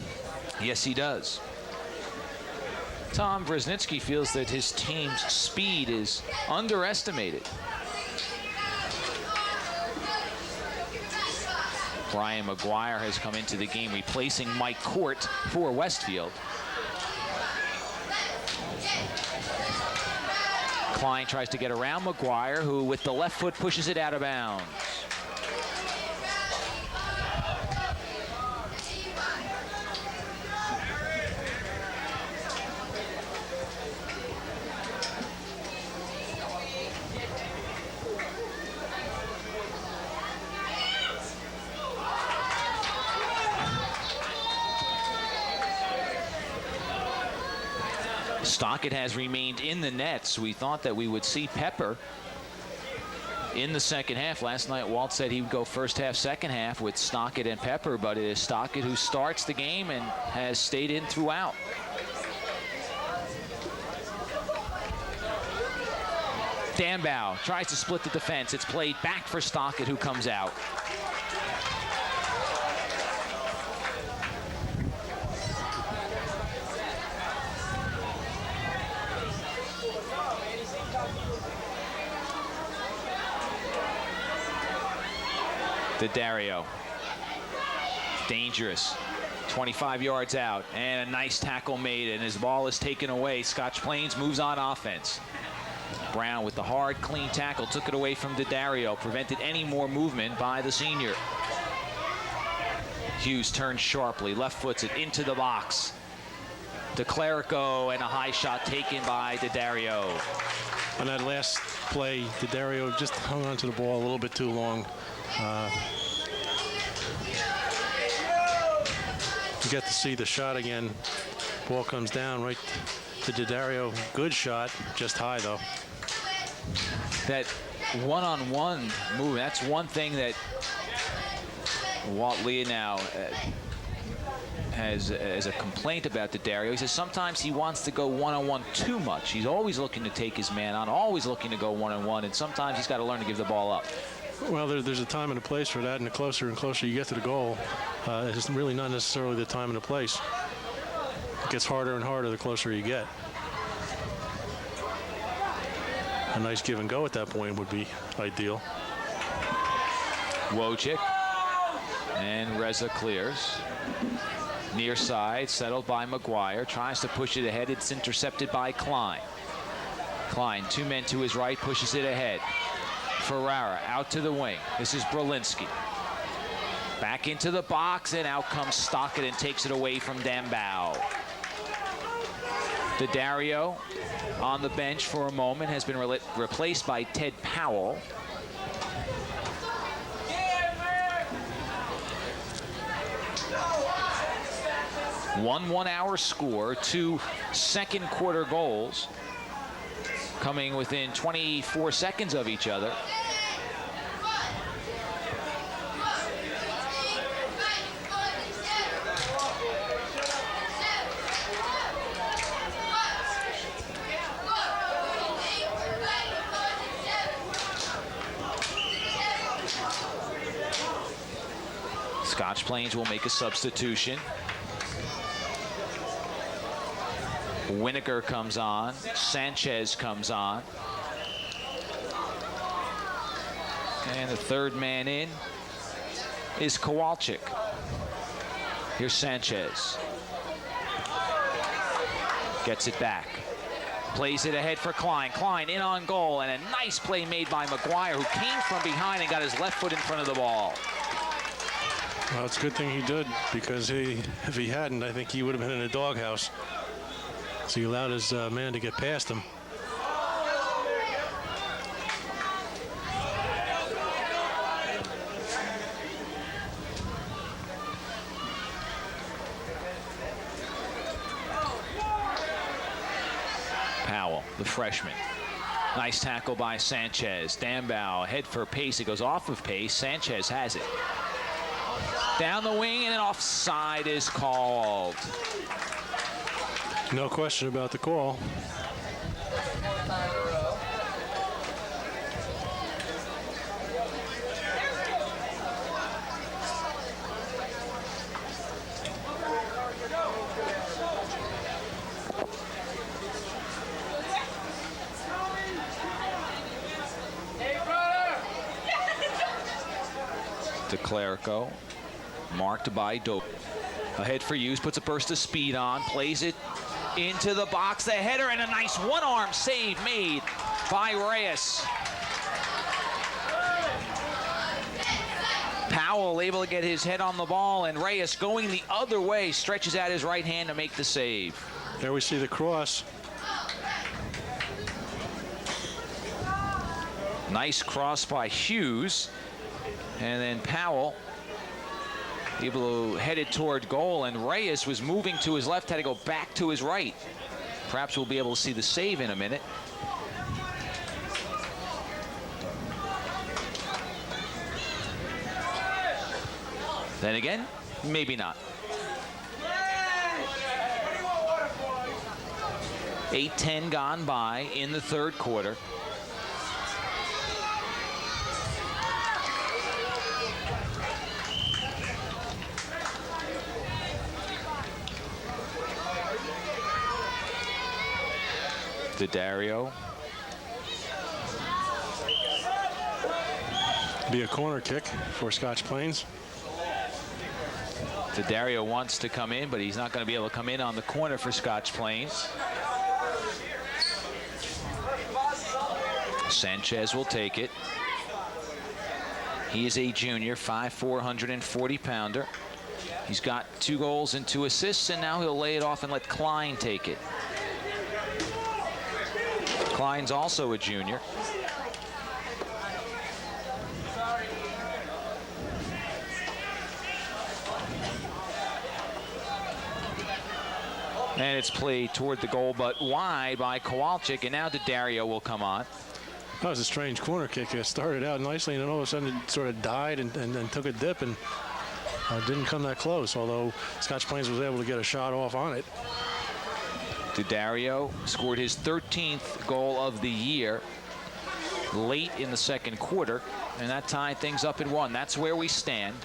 Yes, he does. Tom Brzezinski feels that his team's speed is underestimated. Brian McGuire has come into the game, replacing Mike Court for Westfield. Klein tries to get around McGuire, who with the left foot pushes it out of bounds. Stockett has remained in the nets. We thought that we would see Pepper in the second half. Last night, Walt said he would go first half, second half with Stockett and Pepper, but it is Stockett who starts the game and has stayed in throughout. Dambow tries to split the defense. It's played back for Stockett, who comes out. Daddario, dangerous, 25 yards out, and a nice tackle made, and his ball is taken away. Scotch Plains moves on offense. Brown with the hard, clean tackle took it away from Daddario, prevented any more movement by the senior. Hughes turns sharply, left foots it into the box. DeClerico, and a high shot taken by Daddario. On that last play, Daddario just hung onto the ball a little bit too long. You get to see the shot again. Ball comes down right to Daddario. Good shot, just high though. That one-on-one movement, that's one thing that Walt Leonow has as a complaint about Daddario. He says sometimes he wants to go one-on-one too much. He's always looking to take his man on, always looking to go one-on-one, and sometimes he's got to learn to give the ball up. Well, there's a time and a place for that, and the closer and closer you get to the goal, it's really not necessarily the time and the place. It gets harder and harder the closer you get. A nice give and go at that point would be ideal. Wojcik, and Reza clears. Near side, settled by McGuire, tries to push it ahead. It's intercepted by Klein. Klein, 2 men to his right, pushes it ahead. Ferrara out to the wing. This is Brolinski. Back into the box, and out comes Stockett and takes it away from Dambow. Daddario on the bench for a moment, has been replaced by Ted Powell. One-hour score, 2 second quarter goals coming within 24 seconds of each other. Scotch Plains will make a substitution. Winokur comes on. Sanchez comes on. And the third man in is Kowalczyk. Here's Sanchez. Gets it back. Plays it ahead for Klein. Klein in on goal, and a nice play made by McGuire, who came from behind and got his left foot in front of the ball. Well, it's a good thing he did, because if he hadn't, I think he would have been in a doghouse. So he allowed his man to get past him. Powell, the freshman. Nice tackle by Sanchez. Dambow head for pace. It goes off of pace. Sanchez has it. Down the wing, and an offside is called. No question about the call. To Clerico, marked by Dope. Ahead for Hughes, puts a burst of speed on, plays it into the box, the header, and a nice one-arm save made by Reyes. Powell able to get his head on the ball, and Reyes going the other way, stretches out his right hand to make the save. There we see the cross. Nice cross by Hughes. And then Powell able to head it toward goal, and Reyes was moving to his left, had to go back to his right. Perhaps we'll be able to see the save in a minute. Then again, maybe not. 8:10 gone by in the third quarter. Dario. Be a corner kick for Scotch Plains. Dario wants to come in, but he's not going to be able to come in on the corner for Scotch Plains. Sanchez will take it. He is a junior, 5'4", 140-pounder. He's got 2 goals and 2 assists, and now he'll lay it off and let Klein take it. Klein's also a junior. And it's played toward the goal, but wide by Kowalczyk, and now Dario will come on. That was a strange corner kick. It started out nicely, and then all of a sudden it sort of died and took a dip, and didn't come that close, although Scotch Plains was able to get a shot off on it. Dario scored his 13th goal of the year late in the second quarter, and that tied things up at 1. That's where we stand.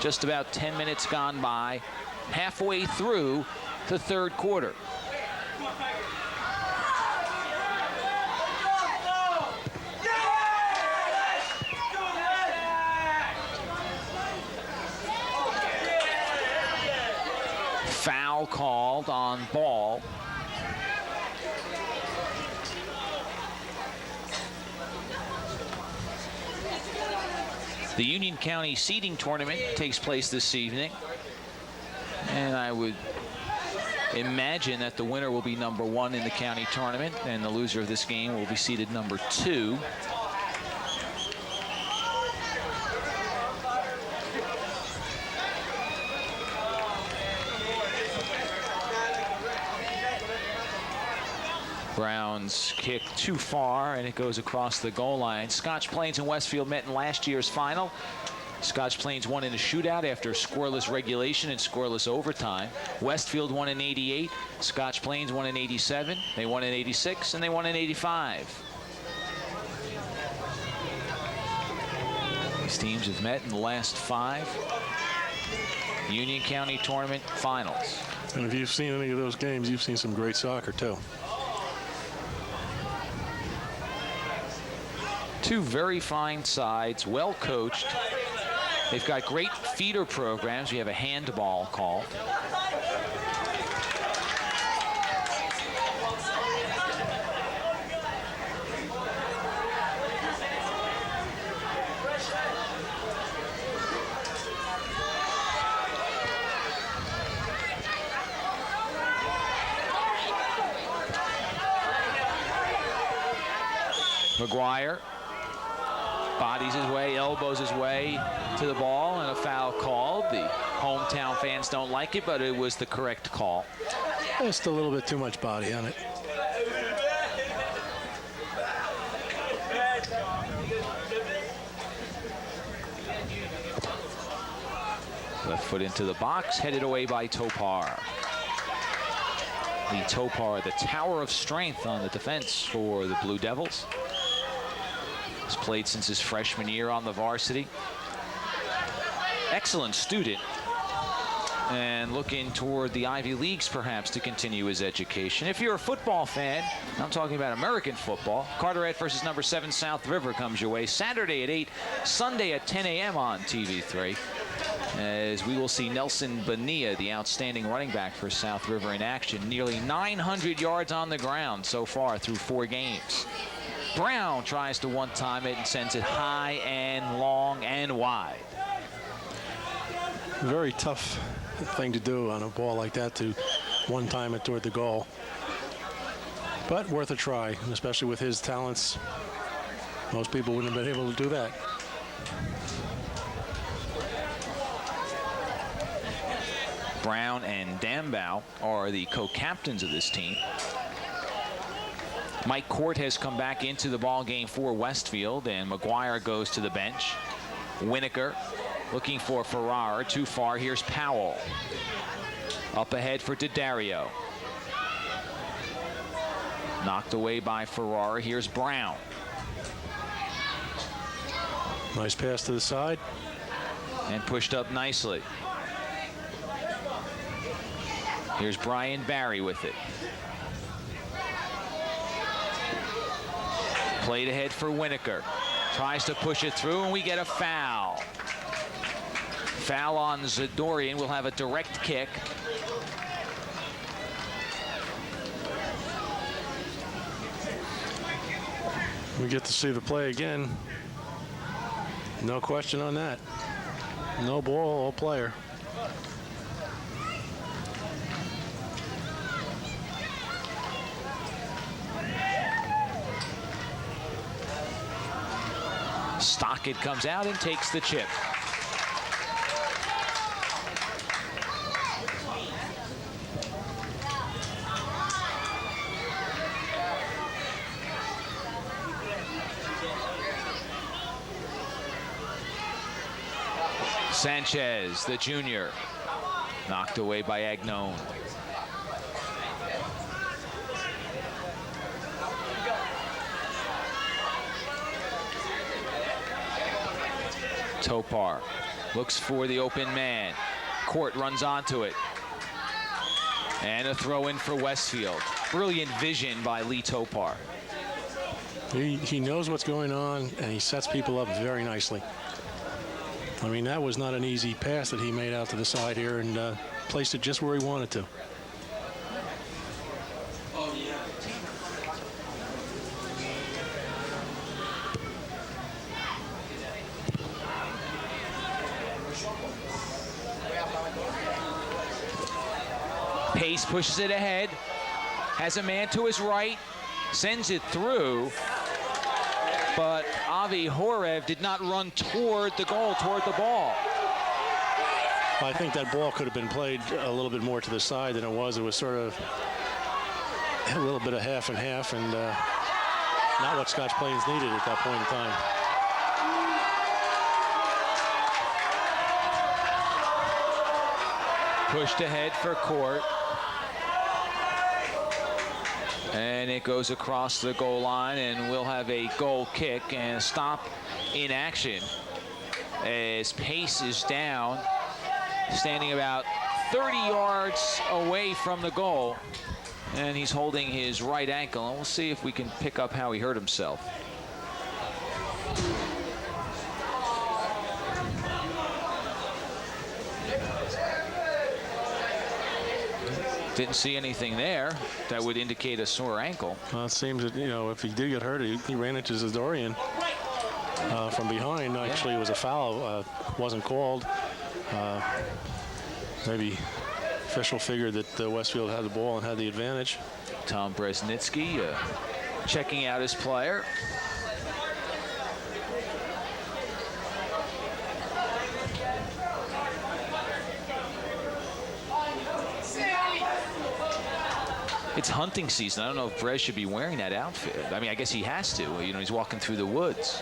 Just about 10 minutes gone by, halfway through the third quarter. Foul called on Ball. The Union County seeding tournament takes place this evening, and I would imagine that the winner will be number 1 in the county tournament, and the loser of this game will be seeded number 2. Brown's kick too far, and it goes across the goal line. Scotch Plains and Westfield met in last year's final. Scotch Plains won in a shootout after scoreless regulation and scoreless overtime. Westfield won in '88. Scotch Plains won in '87. They won in '86, and they won in '85. These teams have met in the last 5 Union County Tournament finals. And if you've seen any of those games, you've seen some great soccer, too. Two very fine sides, well coached. They've got great feeder programs. We have a handball called. McGuire bodies his way, elbows his way to the ball, and a foul called. The hometown fans don't like it, but it was the correct call. Just a little bit too much body on it. Left foot into the box, headed away by Topar. Lee Topar, the tower of strength on the defense for the Blue Devils. He's played since his freshman year on the varsity. Excellent student, and looking toward the Ivy Leagues perhaps to continue his education. If you're a football fan, I'm talking about American football, Carteret versus number 7 South River comes your way Saturday at 8, Sunday at 10 a.m. on TV3. As we will see Nelson Bonilla, the outstanding running back for South River, in action. Nearly 900 yards on the ground so far through 4 games. Brown tries to one-time it and sends it high and long and wide. Very tough thing to do on a ball like that, to one-time it toward the goal. But worth a try, especially with his talents. Most people wouldn't have been able to do that. Brown and Dambow are the co-captains of this team. Mike Court has come back into the ball game for Westfield, and McGuire goes to the bench. Winokur looking for Ferrara. Too far. Here's Powell. Up ahead for Daddario. Knocked away by Ferrara. Here's Brown. Nice pass to the side. And pushed up nicely. Here's Brian Barry with it. Played ahead for Winokur. Tries to push it through, and we get a foul. Foul on Zadorian. Will have a direct kick. We get to see the play again. No question on that. No ball, all player. Stockett comes out and takes the chip. Sanchez, the junior, knocked away by Agnone. Topar looks for the open man. Court runs onto it. And a throw in for Westfield. Brilliant vision by Lee Topar. He knows what's going on, and he sets people up very nicely. I mean, that was not an easy pass that he made out to the side here, and placed it just where he wanted to. Pace pushes it ahead, has a man to his right, sends it through, but Avi Horev did not run toward the goal, toward the ball. I think that ball could have been played a little bit more to the side than it was. It was sort of a little bit of half and half, and not what Scotch Plains needed at that point in time. Pushed ahead for Court. And it goes across the goal line, and we'll have a goal kick and a stop in action as pace is down, standing about 30 yards away from the goal. And he's holding his right ankle. And we'll see if we can pick up how he hurt himself. Didn't see anything there that would indicate a sore ankle. Well, it seems that, you know, if he did get hurt, he ran into Zadorian from behind. Actually, it was a foul. Wasn't called. Maybe official figured that Westfield had the ball and had the advantage. Tom Bresnitsky checking out his player. It's hunting season. I don't know if Brez should be wearing that outfit. I mean, I guess he has to. You know, he's walking through the woods.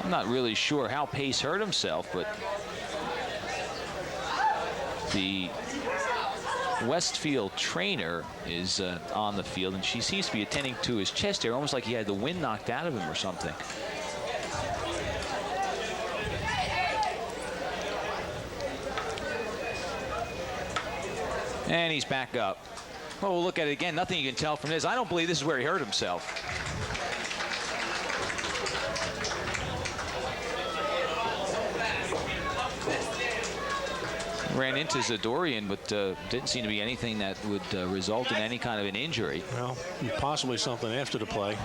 I'm not really sure how Pace hurt himself, but the Westfield trainer is on the field, and she seems to be attending to his chest here, almost like he had the wind knocked out of him or something. And he's back up. Well, we'll look at it again. Nothing you can tell from this. I don't believe this is where he hurt himself. Ran into Zadorian, but didn't seem to be anything that would result in any kind of an injury. Well, possibly something after the play.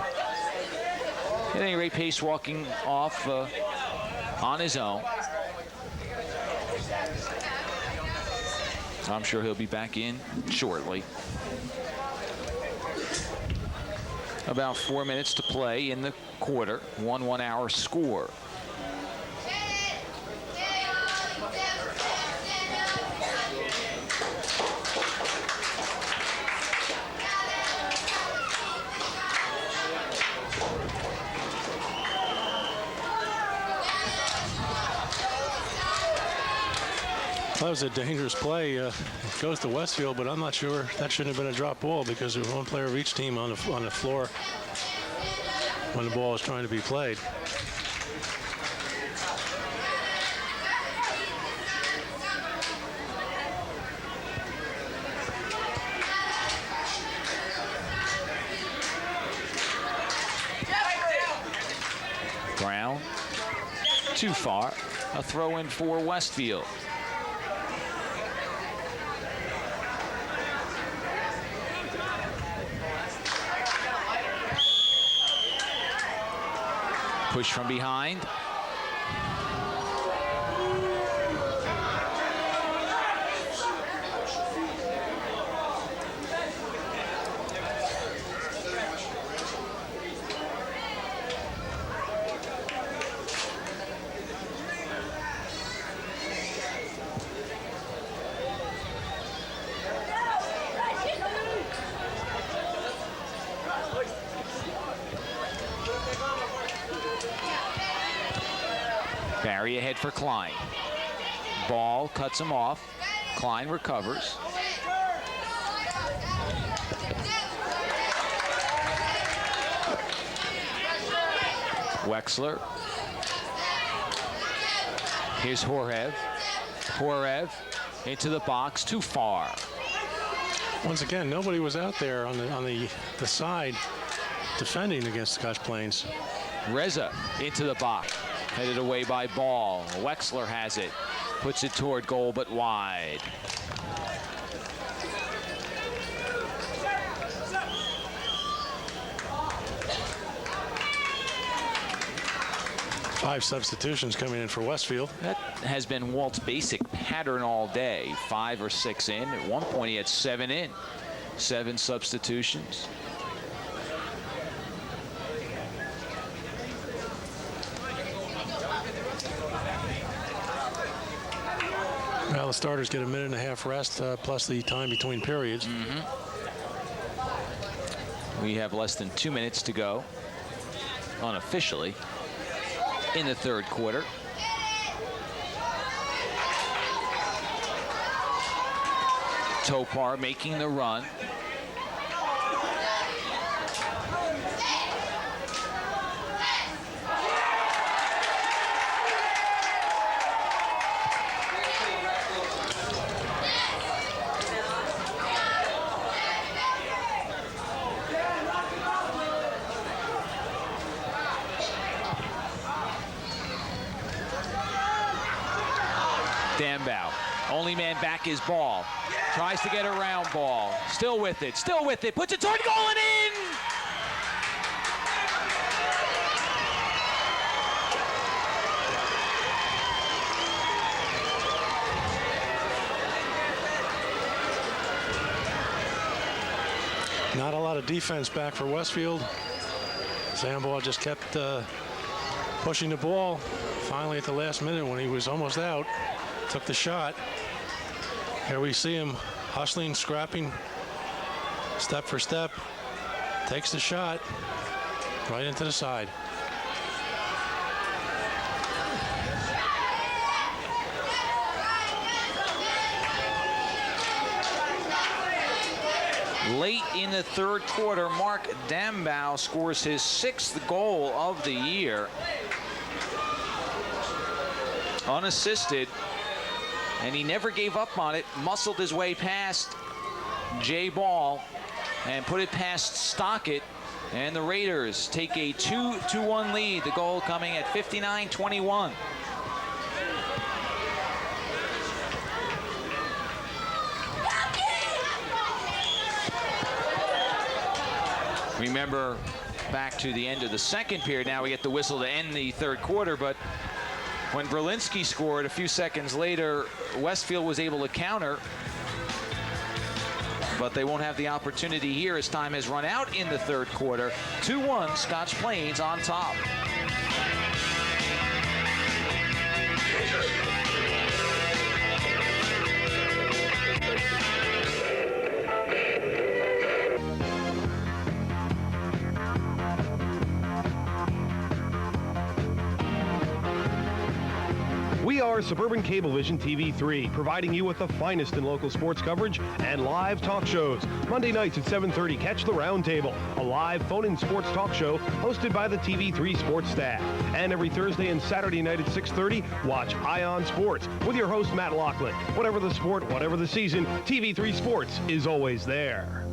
At any rate, Pace walking off on his own. I'm sure he'll be back in shortly. About 4 minutes to play in the quarter. 1 hour score. That was a dangerous play. It goes to Westfield, but I'm not sure that shouldn't have been a drop ball because there was one player of each team on the floor when the ball was trying to be played. Brown, too far. A throw in for Westfield. Push from behind. Barry ahead for Klein. Ball cuts him off. Klein recovers. Wexler. Here's Horev. Horev into the box, too far. Once again, nobody was out there on the side defending against Scotch Plains. Reza into the box. Headed away by Ball. Wexler has it. Puts it toward goal, but wide. Five substitutions coming in for Westfield. That has been Walt's basic pattern all day. 5 or 6 in. At one point, he had 7 in. 7 substitutions. Well, the starters get a 1.5 minute rest, plus the time between periods. We have less than 2 minutes to go, unofficially, in the third quarter. Topar making the run. Dambow, only man back is Ball. Tries to get around Ball. Still with it, puts it toward goal and in! Not a lot of defense back for Westfield. Zamboa just kept pushing the ball. Finally, at the last minute, when he was almost out, took the shot. Here we see him hustling, scrapping, step for step. Takes the shot right into the side. Late in the third quarter, Mark Dambow scores his 6th goal of the year. Unassisted, and he never gave up on it. Muscled his way past Jay Ball and put it past Stockett, and the Raiders take a 2-1 lead. The goal coming at 59-21. Remember, back to the end of the second period. Now we get the whistle to end the third quarter, but when Berlinski scored a few seconds later, Westfield was able to counter, but they won't have the opportunity here as time has run out in the third quarter. 2-1, Scotch Plains on top. We are Suburban Cablevision TV3, providing you with the finest in local sports coverage and live talk shows. Monday nights at 7:30, catch The Roundtable, a live phone-in sports talk show hosted by the TV3 sports staff. And every Thursday and Saturday night at 6:30, watch Ion Sports with your host, Matt Laughlin. Whatever the sport, whatever the season, TV3 Sports is always there.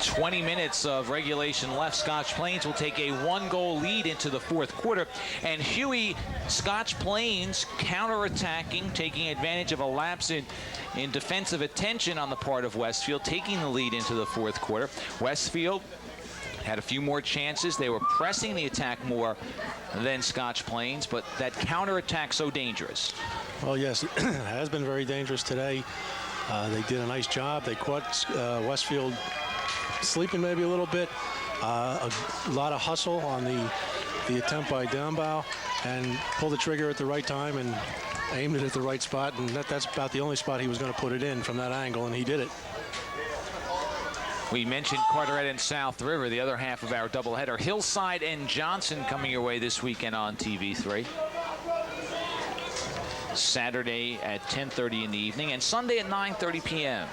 20 minutes of regulation left. Scotch Plains will take a 1-goal lead into the fourth quarter. And Huey, Scotch Plains counterattacking, taking advantage of a lapse in defensive attention on the part of Westfield, taking the lead into the fourth quarter. Westfield had a few more chances. They were pressing the attack more than Scotch Plains, but that counterattack so dangerous. Well, yes, it has been very dangerous today. They did a nice job. They caught Westfield sleeping maybe a little bit. A lot of hustle on the attempt by Dambow, and pulled the trigger at the right time and aimed it at the right spot, and that's about the only spot he was going to put it in from that angle, and he did it. We mentioned Carteret and South River, the other half of our doubleheader. Hillside and Johnson coming your way this weekend on TV3. Saturday at 10:30 in the evening, and Sunday at 9:30 p.m.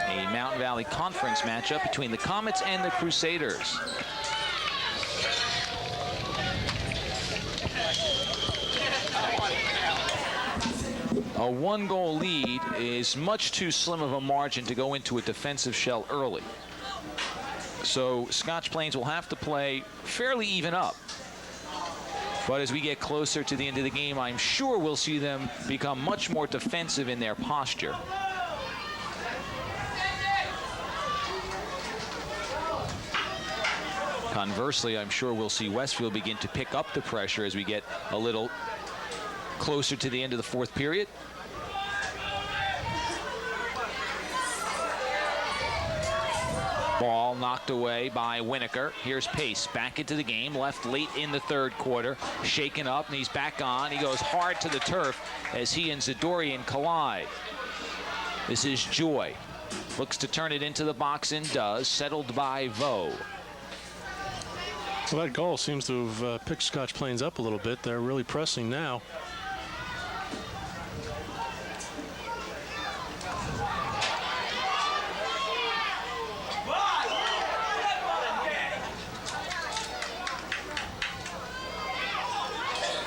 A Mountain Valley Conference matchup between the Comets and the Crusaders. A 1-goal lead is much too slim of a margin to go into a defensive shell early. So Scotch Plains will have to play fairly even up. But as we get closer to the end of the game, I'm sure we'll see them become much more defensive in their posture. Conversely, I'm sure we'll see Westfield begin to pick up the pressure as we get a little closer to the end of the fourth period. Ball knocked away by Winokur. Here's Pace back into the game, left late in the third quarter, shaken up, and he's back on. He goes hard to the turf as he and Zadorian collide. This is Joy. Looks to turn it into the box and does, settled by Vo. Well, that goal seems to have picked Scotch Plains up a little bit. They're really pressing now.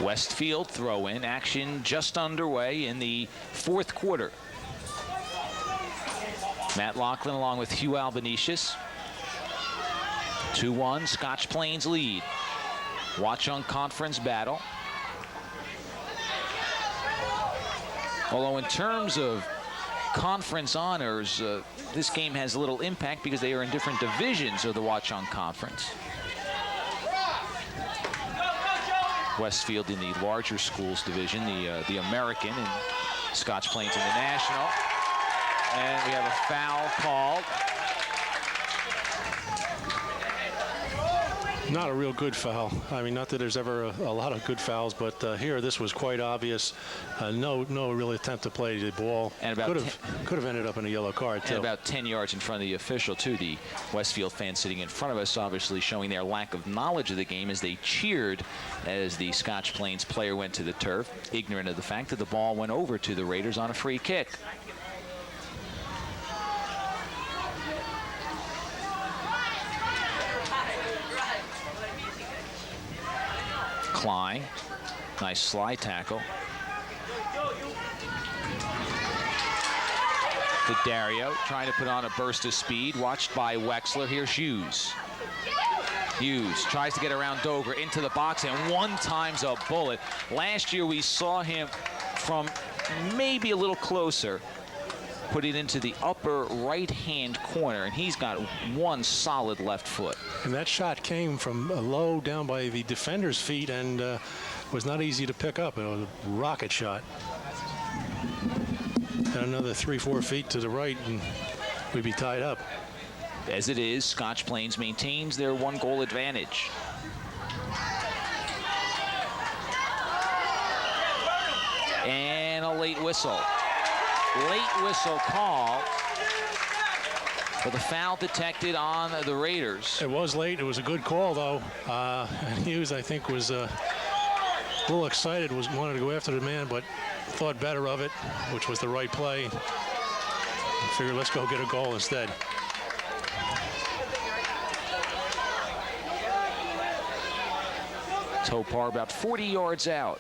Westfield throw-in. Action just underway in the fourth quarter. Matt Lachlan along with Hugh Albanesius. 2-1, Scotch Plains lead. Watchung Conference battle. Although in terms of conference honors, this game has little impact because they are in different divisions of the Watchung Conference. Westfield in the larger schools division, the American, and Scotch Plains in the National. And we have a foul called. Not a real good foul. I mean, not that there's ever a lot of good fouls, but here this was quite obvious. No real attempt to play the ball. And about could have ended up in a yellow card too. And about 10 yards in front of the official too. The Westfield fans sitting in front of us, obviously showing their lack of knowledge of the game as they cheered as the Scotch Plains player went to the turf, ignorant of the fact that the ball went over to the Raiders on a free kick. Klein, nice slide tackle. To Dario, trying to put on a burst of speed, watched by Wexler. Here's Hughes. Hughes tries to get around Dover into the box and one times a bullet. Last year we saw him from maybe a little closer, put it into the upper right-hand corner, and he's got one solid left foot. And that shot came from low down by the defender's feet and was not easy to pick up. It was a rocket shot. And another 3-4 feet to the right, and we'd be tied up. As it is, Scotch Plains maintains their one-goal advantage. And a late whistle. Late whistle call for the foul detected on the Raiders. It was late. It was a good call, though. Hughes, I think, was a little excited, wanted to go after the man, but thought better of it, which was the right play. Figured, let's go get a goal instead. Topar about 40 yards out.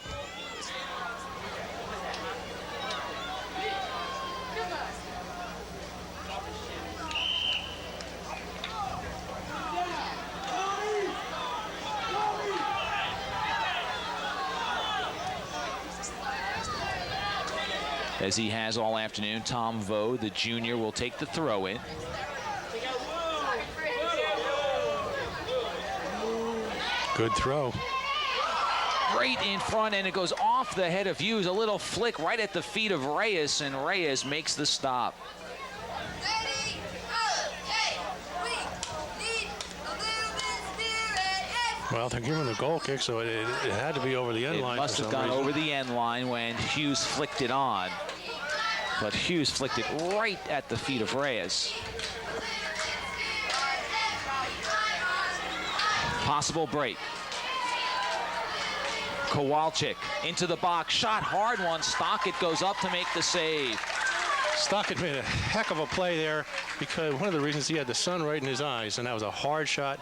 As he has all afternoon, Tom Vo, the junior, will take the throw in. Good throw. Right in front, and it goes off the head of Hughes. A little flick right at the feet of Reyes, and Reyes makes the stop. Well, they're giving the goal kick, so it had to be over the end line. It must have gone over the end line when Hughes flicked it on. But Hughes flicked it right at the feet of Reyes. Possible break. Kowalczyk into the box, shot hard one. Stockett goes up to make the save. Stockett made a heck of a play there because one of the reasons he had the sun right in his eyes, and that was a hard shot.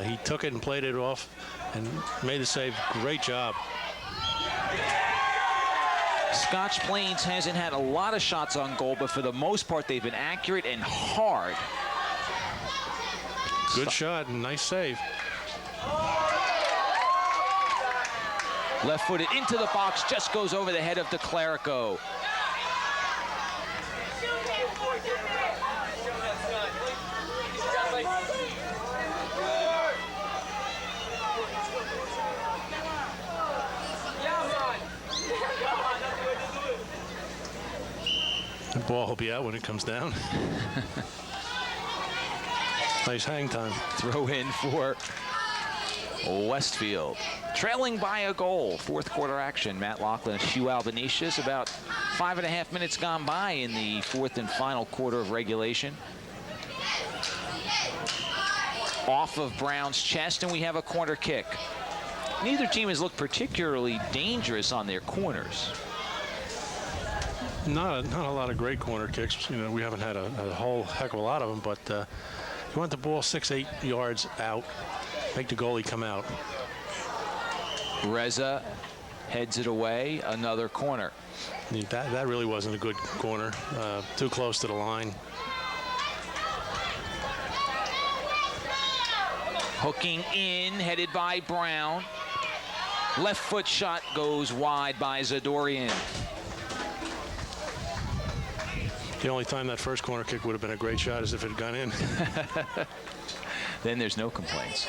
He took it and played it off and made the save. Great job. Scotch Plains hasn't had a lot of shots on goal, but for the most part, they've been accurate and hard. Good shot and nice save. Left-footed into the box, just goes over the head of DeClerico. The ball will be out when it comes down. Nice hang time. Throw in for Westfield. Trailing by a goal. Fourth quarter action. Matt Lachlan, Hugh Albanesius. About 5.5 minutes gone by in the fourth and final quarter of regulation. Off of Brown's chest, and we have a corner kick. Neither team has looked particularly dangerous on their corners. Not a lot of great corner kicks. You know, we haven't had a whole heck of a lot of them, but you want the ball 6-8 yards out, make the goalie come out. Reza heads it away, another corner. That really wasn't a good corner. Too close to the line. Hooking in, headed by Brown. Left foot shot goes wide by Zadorian. The only time that first corner kick would have been a great shot is if it had gone in. Then there's no complaints.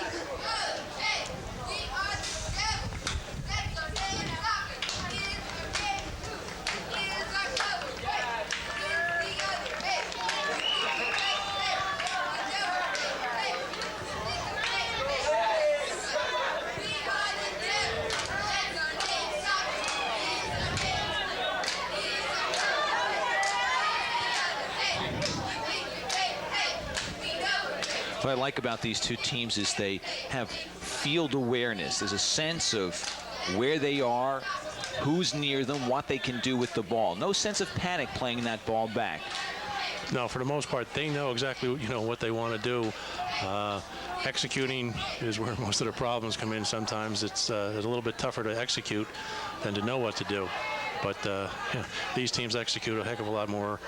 What I like about these two teams is they have field awareness. There's a sense of where they are, who's near them, what they can do with the ball. No sense of panic playing that ball back. No, for the most part, they know exactly what they want to do. Executing is where most of the problems come in. Sometimes it's a little bit tougher to execute than to know what to do. But these teams execute a heck of a lot more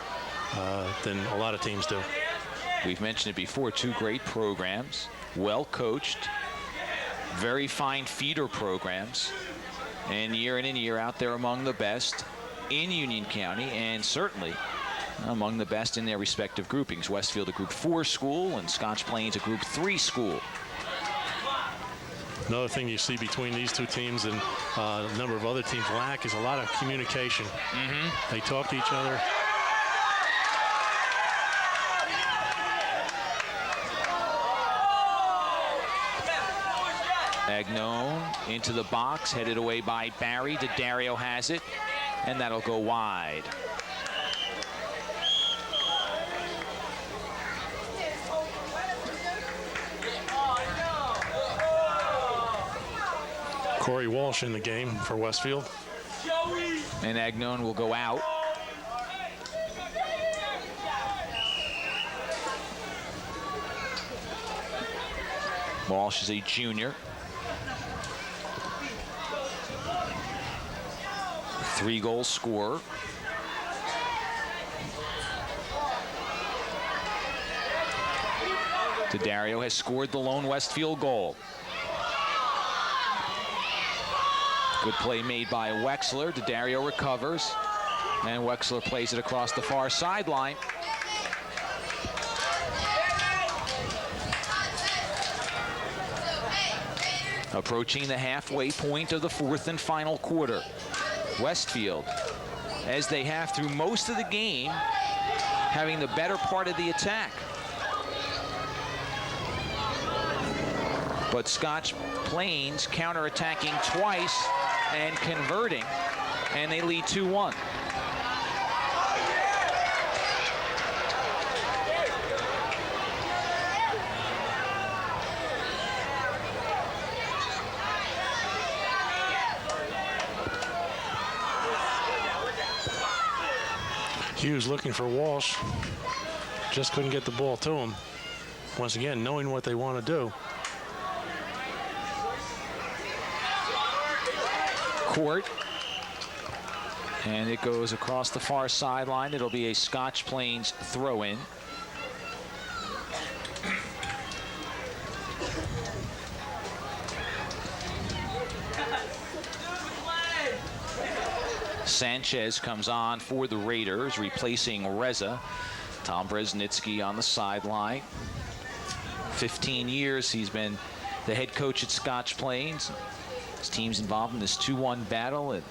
than a lot of teams do. We've mentioned it before, two great programs, well coached, very fine feeder programs, and year in and year out they're among the best in Union County and certainly among the best in their respective groupings. Westfield a Group 4 school and Scotch Plains a Group 3 school. Another thing you see between these two teams and a number of other teams lack is a lot of communication. They talk to each other. Agnone into the box, headed away by Barry. Daddario has it, and that'll go wide. Corey Walsh in the game for Westfield. And Agnone will go out. Walsh is a junior. 3-goal scorer. Daddario has scored the lone Westfield goal. Good play made by Wexler. Daddario recovers, and Wexler plays it across the far sideline. Approaching the halfway point of the fourth and final quarter. Westfield, as they have through most of the game, having the better part of the attack. But Scotch Plains counterattacking twice and converting, and they lead 2-1. Hughes looking for Walsh. Just couldn't get the ball to him. Once again, knowing what they want to do. Court. And it goes across the far sideline. It'll be a Scotch Plains throw-in. Sanchez comes on for the Raiders, replacing Reza. Tom Bresnitsky on the sideline. 15 years he's been the head coach at Scotch Plains. His team's involved in this 2-1 battle. And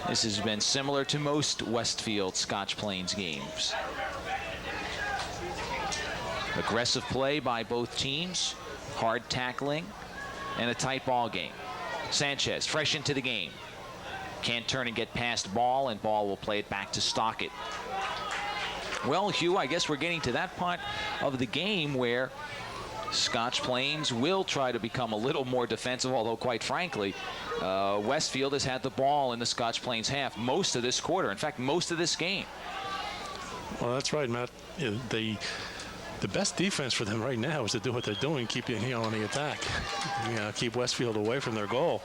this has been similar to most Westfield Scotch Plains games. Aggressive play by both teams, hard tackling, and a tight ball game. Sanchez fresh into the game. Can't turn and get past Ball, and Ball will play it back to Stockett. Well, Hugh, I guess we're getting to that part of the game where Scotch Plains will try to become a little more defensive, although quite frankly, Westfield has had the ball in the Scotch Plains half most of this quarter. In fact, most of this game. Well, that's right, Matt. The best defense for them right now is to do what they're doing, keep on the attack. Keep Westfield away from their goal.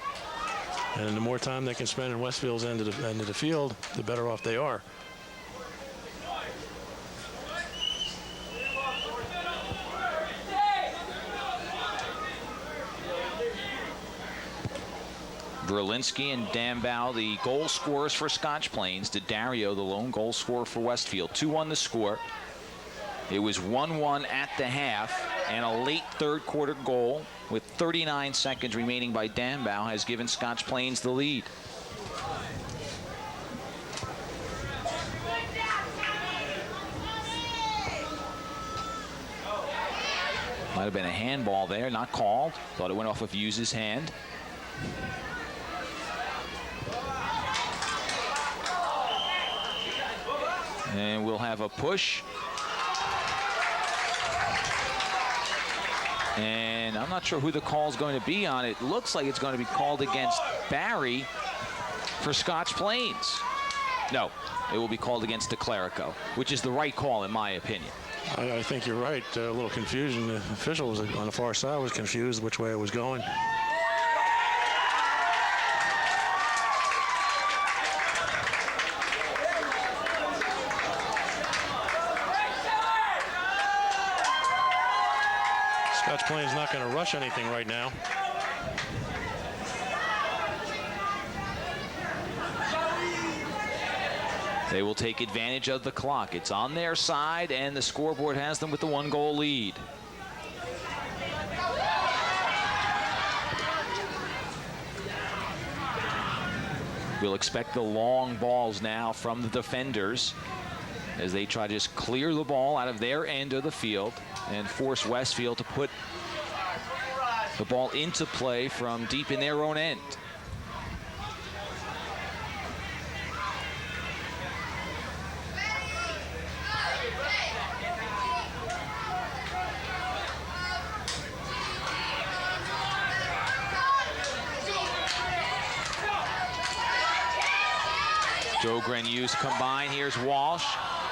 And the more time they can spend in Westfield's end of the field, the better off they are. Berlinski and Dambow, the goal scorers for Scotch Plains. DeDario, the lone goal scorer for Westfield. 2-1 the score. It was 1-1 at the half, and a late third quarter goal with 39 seconds remaining by Dambow has given Scotch Plains the lead. Might have been a handball there, not called. Thought it went off of Hughes' hand. And we'll have a push. And I'm not sure who the call is going to be on it. Looks like it's going to be called against Barry for Scotch Plains. No, it will be called against DeClerico, which is the right call in my opinion. I think you're right. A little confusion. The official was on the far side was confused which way it was going. Scotch Plains not going to rush anything right now. They will take advantage of the clock. It's on their side, and the scoreboard has them with the 1-goal lead. We'll expect the long balls now from the defenders as they try to just clear the ball out of their end of the field and force Westfield to put the ball into play from deep in their own end. Joe Grenuse combine. Here's Walsh.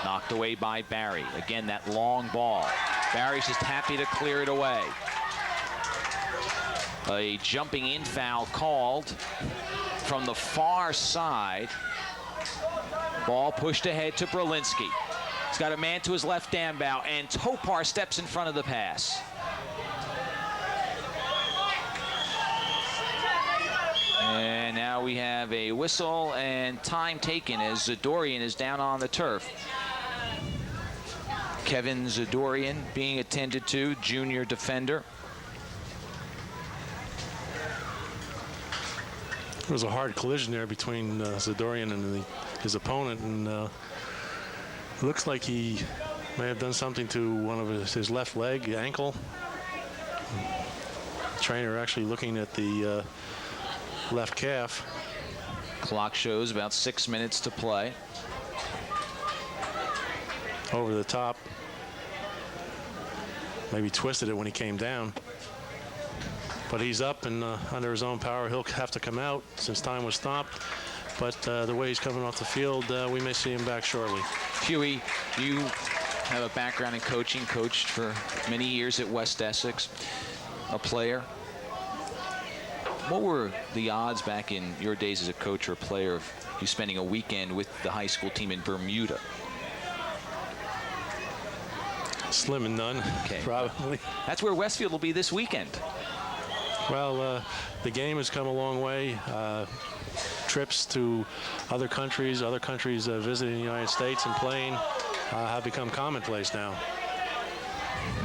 Knocked away by Barry. Again, that long ball. Barry's just happy to clear it away. A jumping in foul called from the far side. Ball pushed ahead to Berlinski. He's got a man to his left, Dambow, and Topar steps in front of the pass. And now we have a whistle and time taken as Zadorian is down on the turf. Kevin Zadorian being attended to, junior defender. There was a hard collision there between Zadorian and his opponent, and it looks like he may have done something to one of his left leg, ankle. The trainer actually looking at the left calf. Clock shows about 6 minutes to play. Over the top. Maybe twisted it when he came down. But he's up, and under his own power, he'll have to come out since time was stopped. But the way he's coming off the field, we may see him back shortly. Huey, you have a background in coaching, coached for many years at West Essex, a player. What were the odds back in your days as a coach or a player of you spending a weekend with the high school team in Bermuda? Slim and none, okay. Probably. That's where Westfield will be this weekend. Well, the game has come a long way. Trips to other countries visiting the United States and playing have become commonplace now.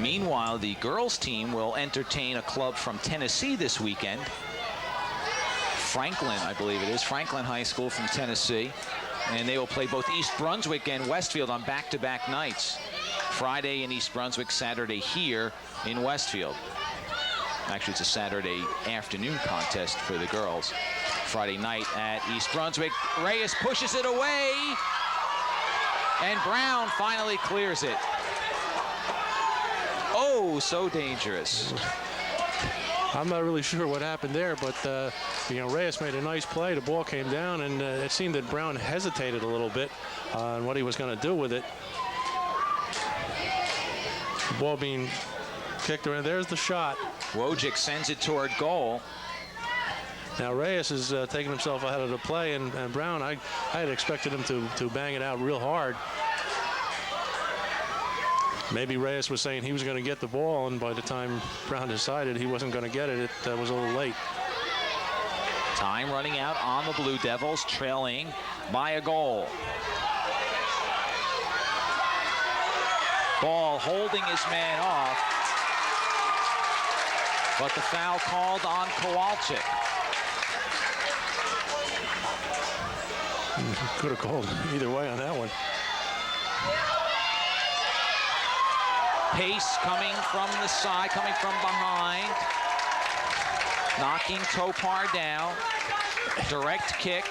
Meanwhile, the girls team will entertain a club from Tennessee this weekend. Franklin, I believe it is, Franklin High School from Tennessee. And they will play both East Brunswick and Westfield on back-to-back nights. Friday in East Brunswick, Saturday here in Westfield. Actually, it's a Saturday afternoon contest for the girls. Friday night at East Brunswick. Reyes pushes it away, and Brown finally clears it. Oh, so dangerous. I'm not really sure what happened there, but Reyes made a nice play. The ball came down, and it seemed that Brown hesitated a little bit on what he was going to do with it. The ball being kicked around. There's the shot. Wojcik sends it toward goal. Now Reyes is taking himself ahead of the play, and Brown, I had expected him to bang it out real hard. Maybe Reyes was saying he was going to get the ball, and by the time Brown decided he wasn't going to get it, it was a little late. Time running out on the Blue Devils, trailing by a goal. Ball holding his man off, but the foul called on Kowalczyk. Could have called either way on that one. Pace coming from the side, coming from behind, knocking Topar down. Direct kick.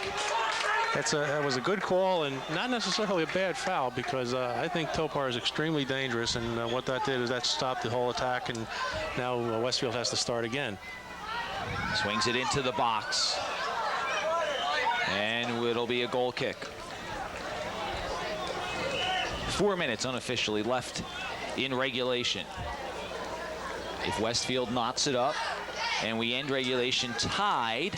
That was a good call and not necessarily a bad foul, because I think Topar is extremely dangerous, and what that did is that stopped the whole attack, and now Westfield has to start again. Swings it into the box, and it'll be a goal kick. 4 minutes unofficially left in regulation. If Westfield knots it up and we end regulation tied,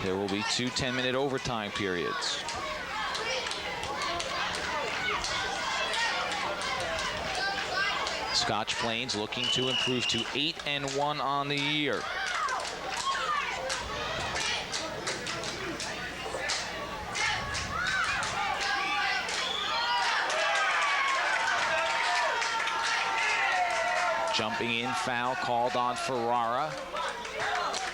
there will be 2 10-minute overtime periods. Scotch Plains looking to improve to 8-1 on the year. Jumping in, foul called on Ferrara.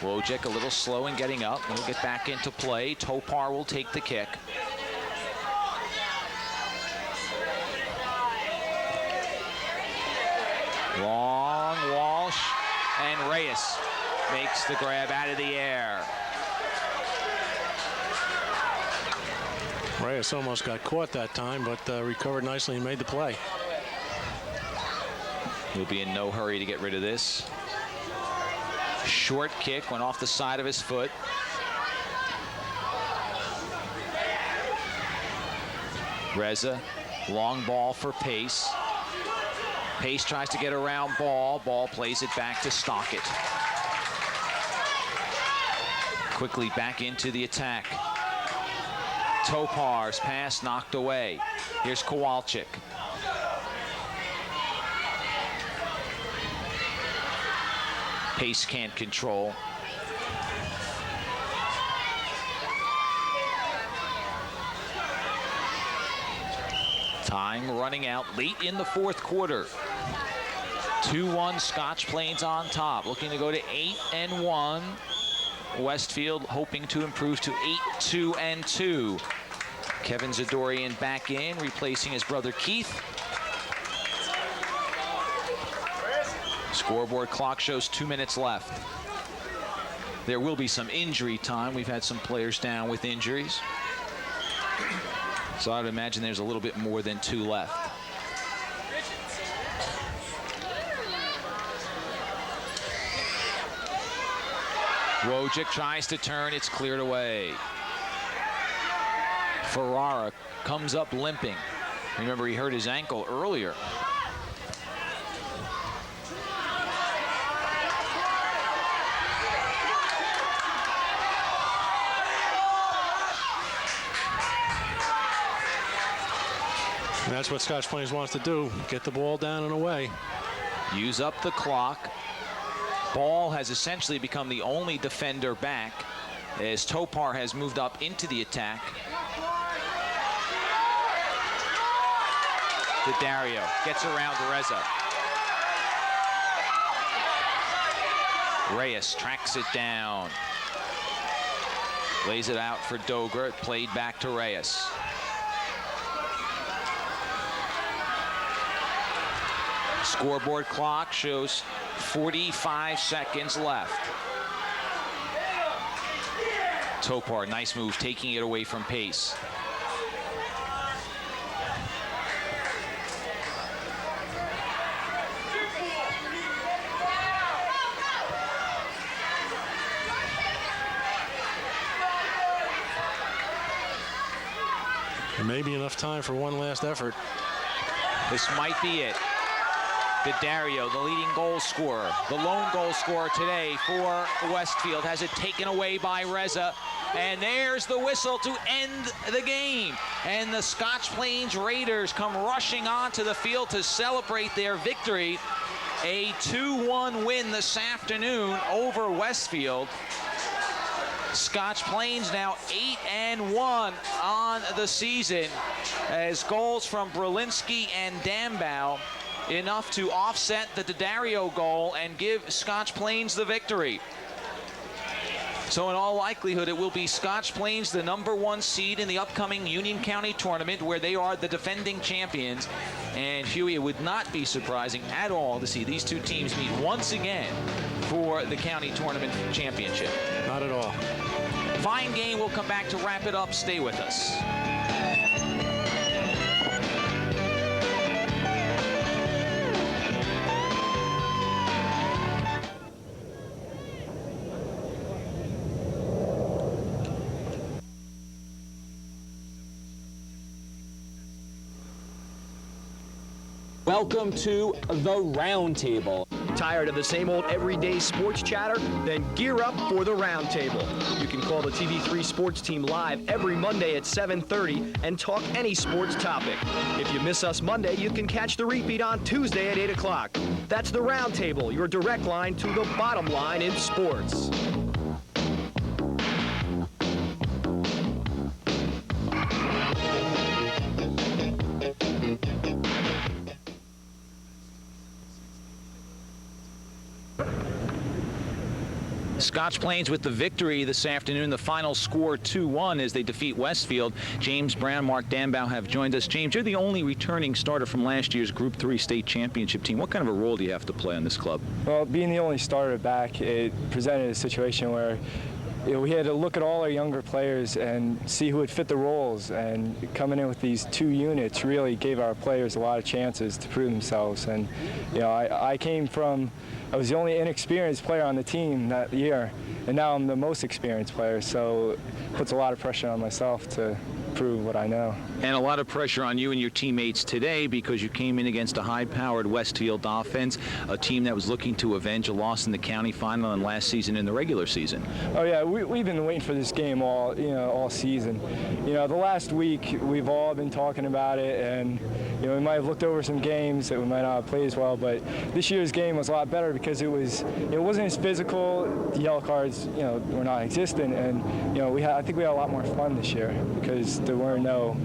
Wojcik a little slow in getting up. He'll get back into play. Topar will take the kick. Long Walsh, and Reyes makes the grab out of the air. Reyes almost got caught that time, but recovered nicely and made the play. He'll be in no hurry to get rid of this. Short kick went off the side of his foot. Reza, long ball for Pace. Pace tries to get around Ball. Ball plays it back to Stockett. Quickly back into the attack. Topar's pass knocked away. Here's Kowalczyk. Pace can't control. Time running out late in the fourth quarter. 2-1 Scotch Plains on top, looking to go to 8-1. Westfield hoping to improve to 8-2-2. Kevin Zadorian back in, replacing his brother Keith. Scoreboard clock shows 2 minutes left. There will be some injury time. We've had some players down with injuries, so I'd imagine there's a little bit more than 2 left. Wojcik tries to turn. It's cleared away. Ferrara comes up limping. Remember, he hurt his ankle earlier. And that's what Scotch Plains wants to do, get the ball down and away. Use up the clock. Ball has essentially become the only defender back as Topar has moved up into the attack. Dario gets around Reza. Reyes tracks it down. Lays it out for Dogra. Played back to Reyes. Scoreboard clock shows 45 seconds left. Topar, nice move, taking it away from Pace. There may be enough time for one last effort. This might be it. Daddario, the leading goal scorer, the lone goal scorer today for Westfield, has it taken away by Reza. And there's the whistle to end the game. And the Scotch Plains Raiders come rushing onto the field to celebrate their victory. A 2-1 win this afternoon over Westfield. Scotch Plains now 8-1 on the season, as goals from Berlinski and Dambow enough to offset the Daddario goal and give Scotch Plains the victory. So in all likelihood, it will be Scotch Plains, the #1 seed in the upcoming Union County tournament, where they are the defending champions. And Huey, it would not be surprising at all to see these two teams meet once again for the county tournament championship. Not at all. Fine game. We'll come back to wrap it up. Stay with us. Welcome to the Roundtable. Tired of the same old everyday sports chatter? Then gear up for the Roundtable. You can call the TV3 sports team live every Monday at 7:30 and talk any sports topic. If you miss us Monday, you can catch the repeat on Tuesday at 8 o'clock. That's the Roundtable, your direct line to the bottom line in sports. Scotch Plains with the victory this afternoon. The final score 2-1 as they defeat Westfield. James Brown, Mark Dambow have joined us. James, you're the only returning starter from last year's Group 3 state championship team. What kind of a role do you have to play on this club? Well, being the only starter back, it presented a situation where we had to look at all our younger players and see who would fit the roles, and coming in with these two units really gave our players a lot of chances to prove themselves. And I was the only inexperienced player on the team that year, and now I'm the most experienced player, so it puts a lot of pressure on myself to prove what I know. And a lot of pressure on you and your teammates today, because you came in against a high-powered Westfield offense, a team that was looking to avenge a loss in the county final and last season in the regular season. Oh yeah, we've been waiting for this game all season. The last week we've all been talking about it, and we might have looked over some games that we might not have played as well, but this year's game was a lot better because it wasn't as physical. The yellow cards were non-existent, and I think we had a lot more fun this year because there were no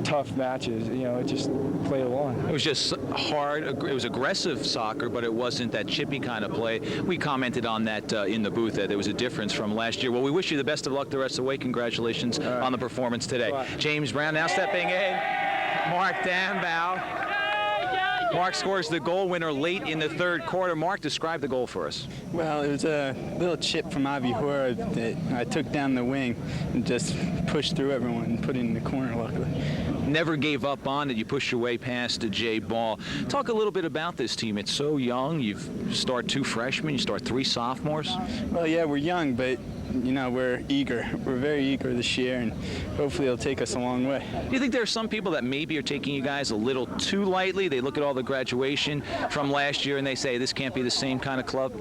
tough matches. It just played along. It was just hard. It was aggressive soccer, but it wasn't that chippy kind of play. We commented on that in the booth, that there was a difference from last year. Well, we wish you the best of luck the rest of the way. Congratulations on the performance today. James Brown now stepping in. Mark Dambow. Mark scores the goal winner late in the third quarter. Mark, describe the goal for us. Well, it was a little chip from Avi Hora that I took down the wing and just pushed through everyone and put it in the corner, luckily. Never gave up on it. You pushed your way past Jay Ball. Talk a little bit about this team. It's so young. You start 2 freshmen. You start 3 sophomores. Well, yeah, we're young, but we're eager. We're very eager this year, and hopefully it'll take us a long way. Do you think there are some people that maybe are taking you guys a little too lightly? They look at all the graduation from last year and they say this can't be the same kind of club?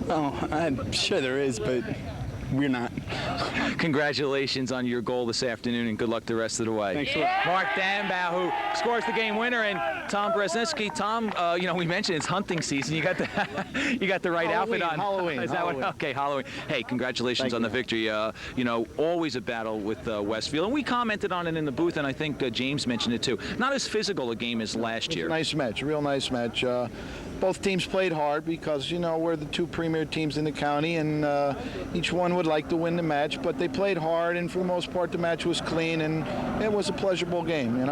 Well, I'm sure there is, but we're not. Congratulations on your goal this afternoon, and good luck the rest of the way. Thanks a lot. Mark Dambow, who scores the game winner, and Tom Brzezinski. Tom, we mentioned it's hunting season. You got the right outfit on. Halloween. Is that what? Okay, Halloween. Hey, congratulations on the victory. Always a battle with Westfield, and we commented on it in the booth, and I think James mentioned it too. Not as physical a game as last year. Nice match, real nice match. Both teams played hard because, we're the 2 premier teams in the county, and each one would like to win the match, but they played hard, and for the most part the match was clean, and it was a pleasurable game,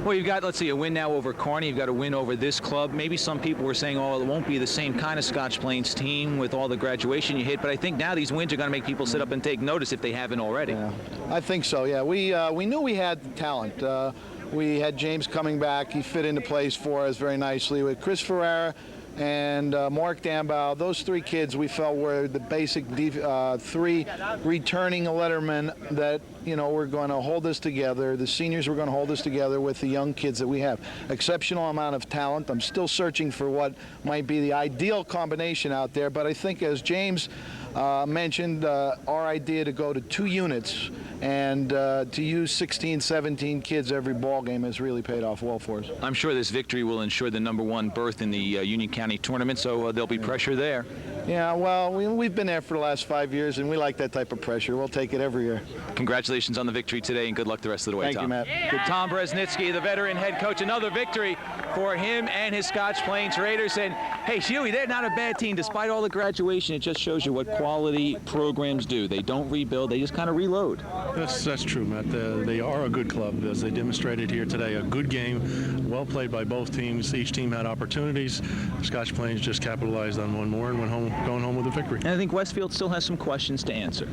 Well, you've got, let's see, a win now over Kearney. You've got a win over this club. Maybe some people were saying, it won't be the same kind of Scotch Plains team with all the graduation you hit, but I think now these wins are going to make people sit up and take notice if they haven't already. Yeah, I think so, yeah. We knew we had the talent. We had James coming back. He fit into place for us very nicely with Chris Ferrara. and Mark Dambow. Those three kids we felt were the basic three returning lettermen that, you know, were going to hold us together. The seniors were going to hold us together with the young kids that we have. Exceptional amount of talent. I'm still searching for what might be the ideal combination out there, but I think, as James mentioned, our idea to go to 2 units and to use 16, 17 kids every ball game has really paid off well for us. I'm sure this victory will ensure the #1 berth in the Union County tournament, so there'll be pressure there. Yeah, well, we've been there for the last 5 years, and we like that type of pressure. We'll take it every year. Congratulations on the victory today, and good luck the rest of the way, Thank Tom. you, Matt. Good. Tom Bresnitsky, the veteran head coach. Another victory for him and his Scotch Plains Raiders. And, hey, Huey, they're not a bad team. Despite all the graduation, it just shows you what quality programs do. They don't rebuild. They just kind of reload. That's true, Matt. They are a good club, as they demonstrated here today. A good game, well played by both teams. Each team had opportunities. Scotch Plains just capitalized on one more and went home, going home with a victory. And I think Westfield still has some questions to answer.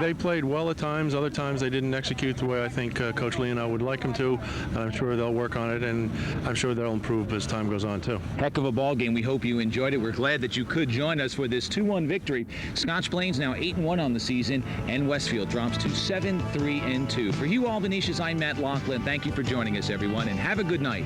They played well at times. Other times they didn't execute the way I think Coach Leonard would like them to. I'm sure they'll work on it, and I'm sure they'll improve as time goes on, too. Heck of a ball game. We hope you enjoyed it. We're glad that you could join us for this 2-1 victory. Scotch Plains now 8-1 on the season, and Westfield drops to 7-3-2. For Hugh Albanesius, I'm Matt Laughlin. Thank you for joining us, everyone, and have a good night.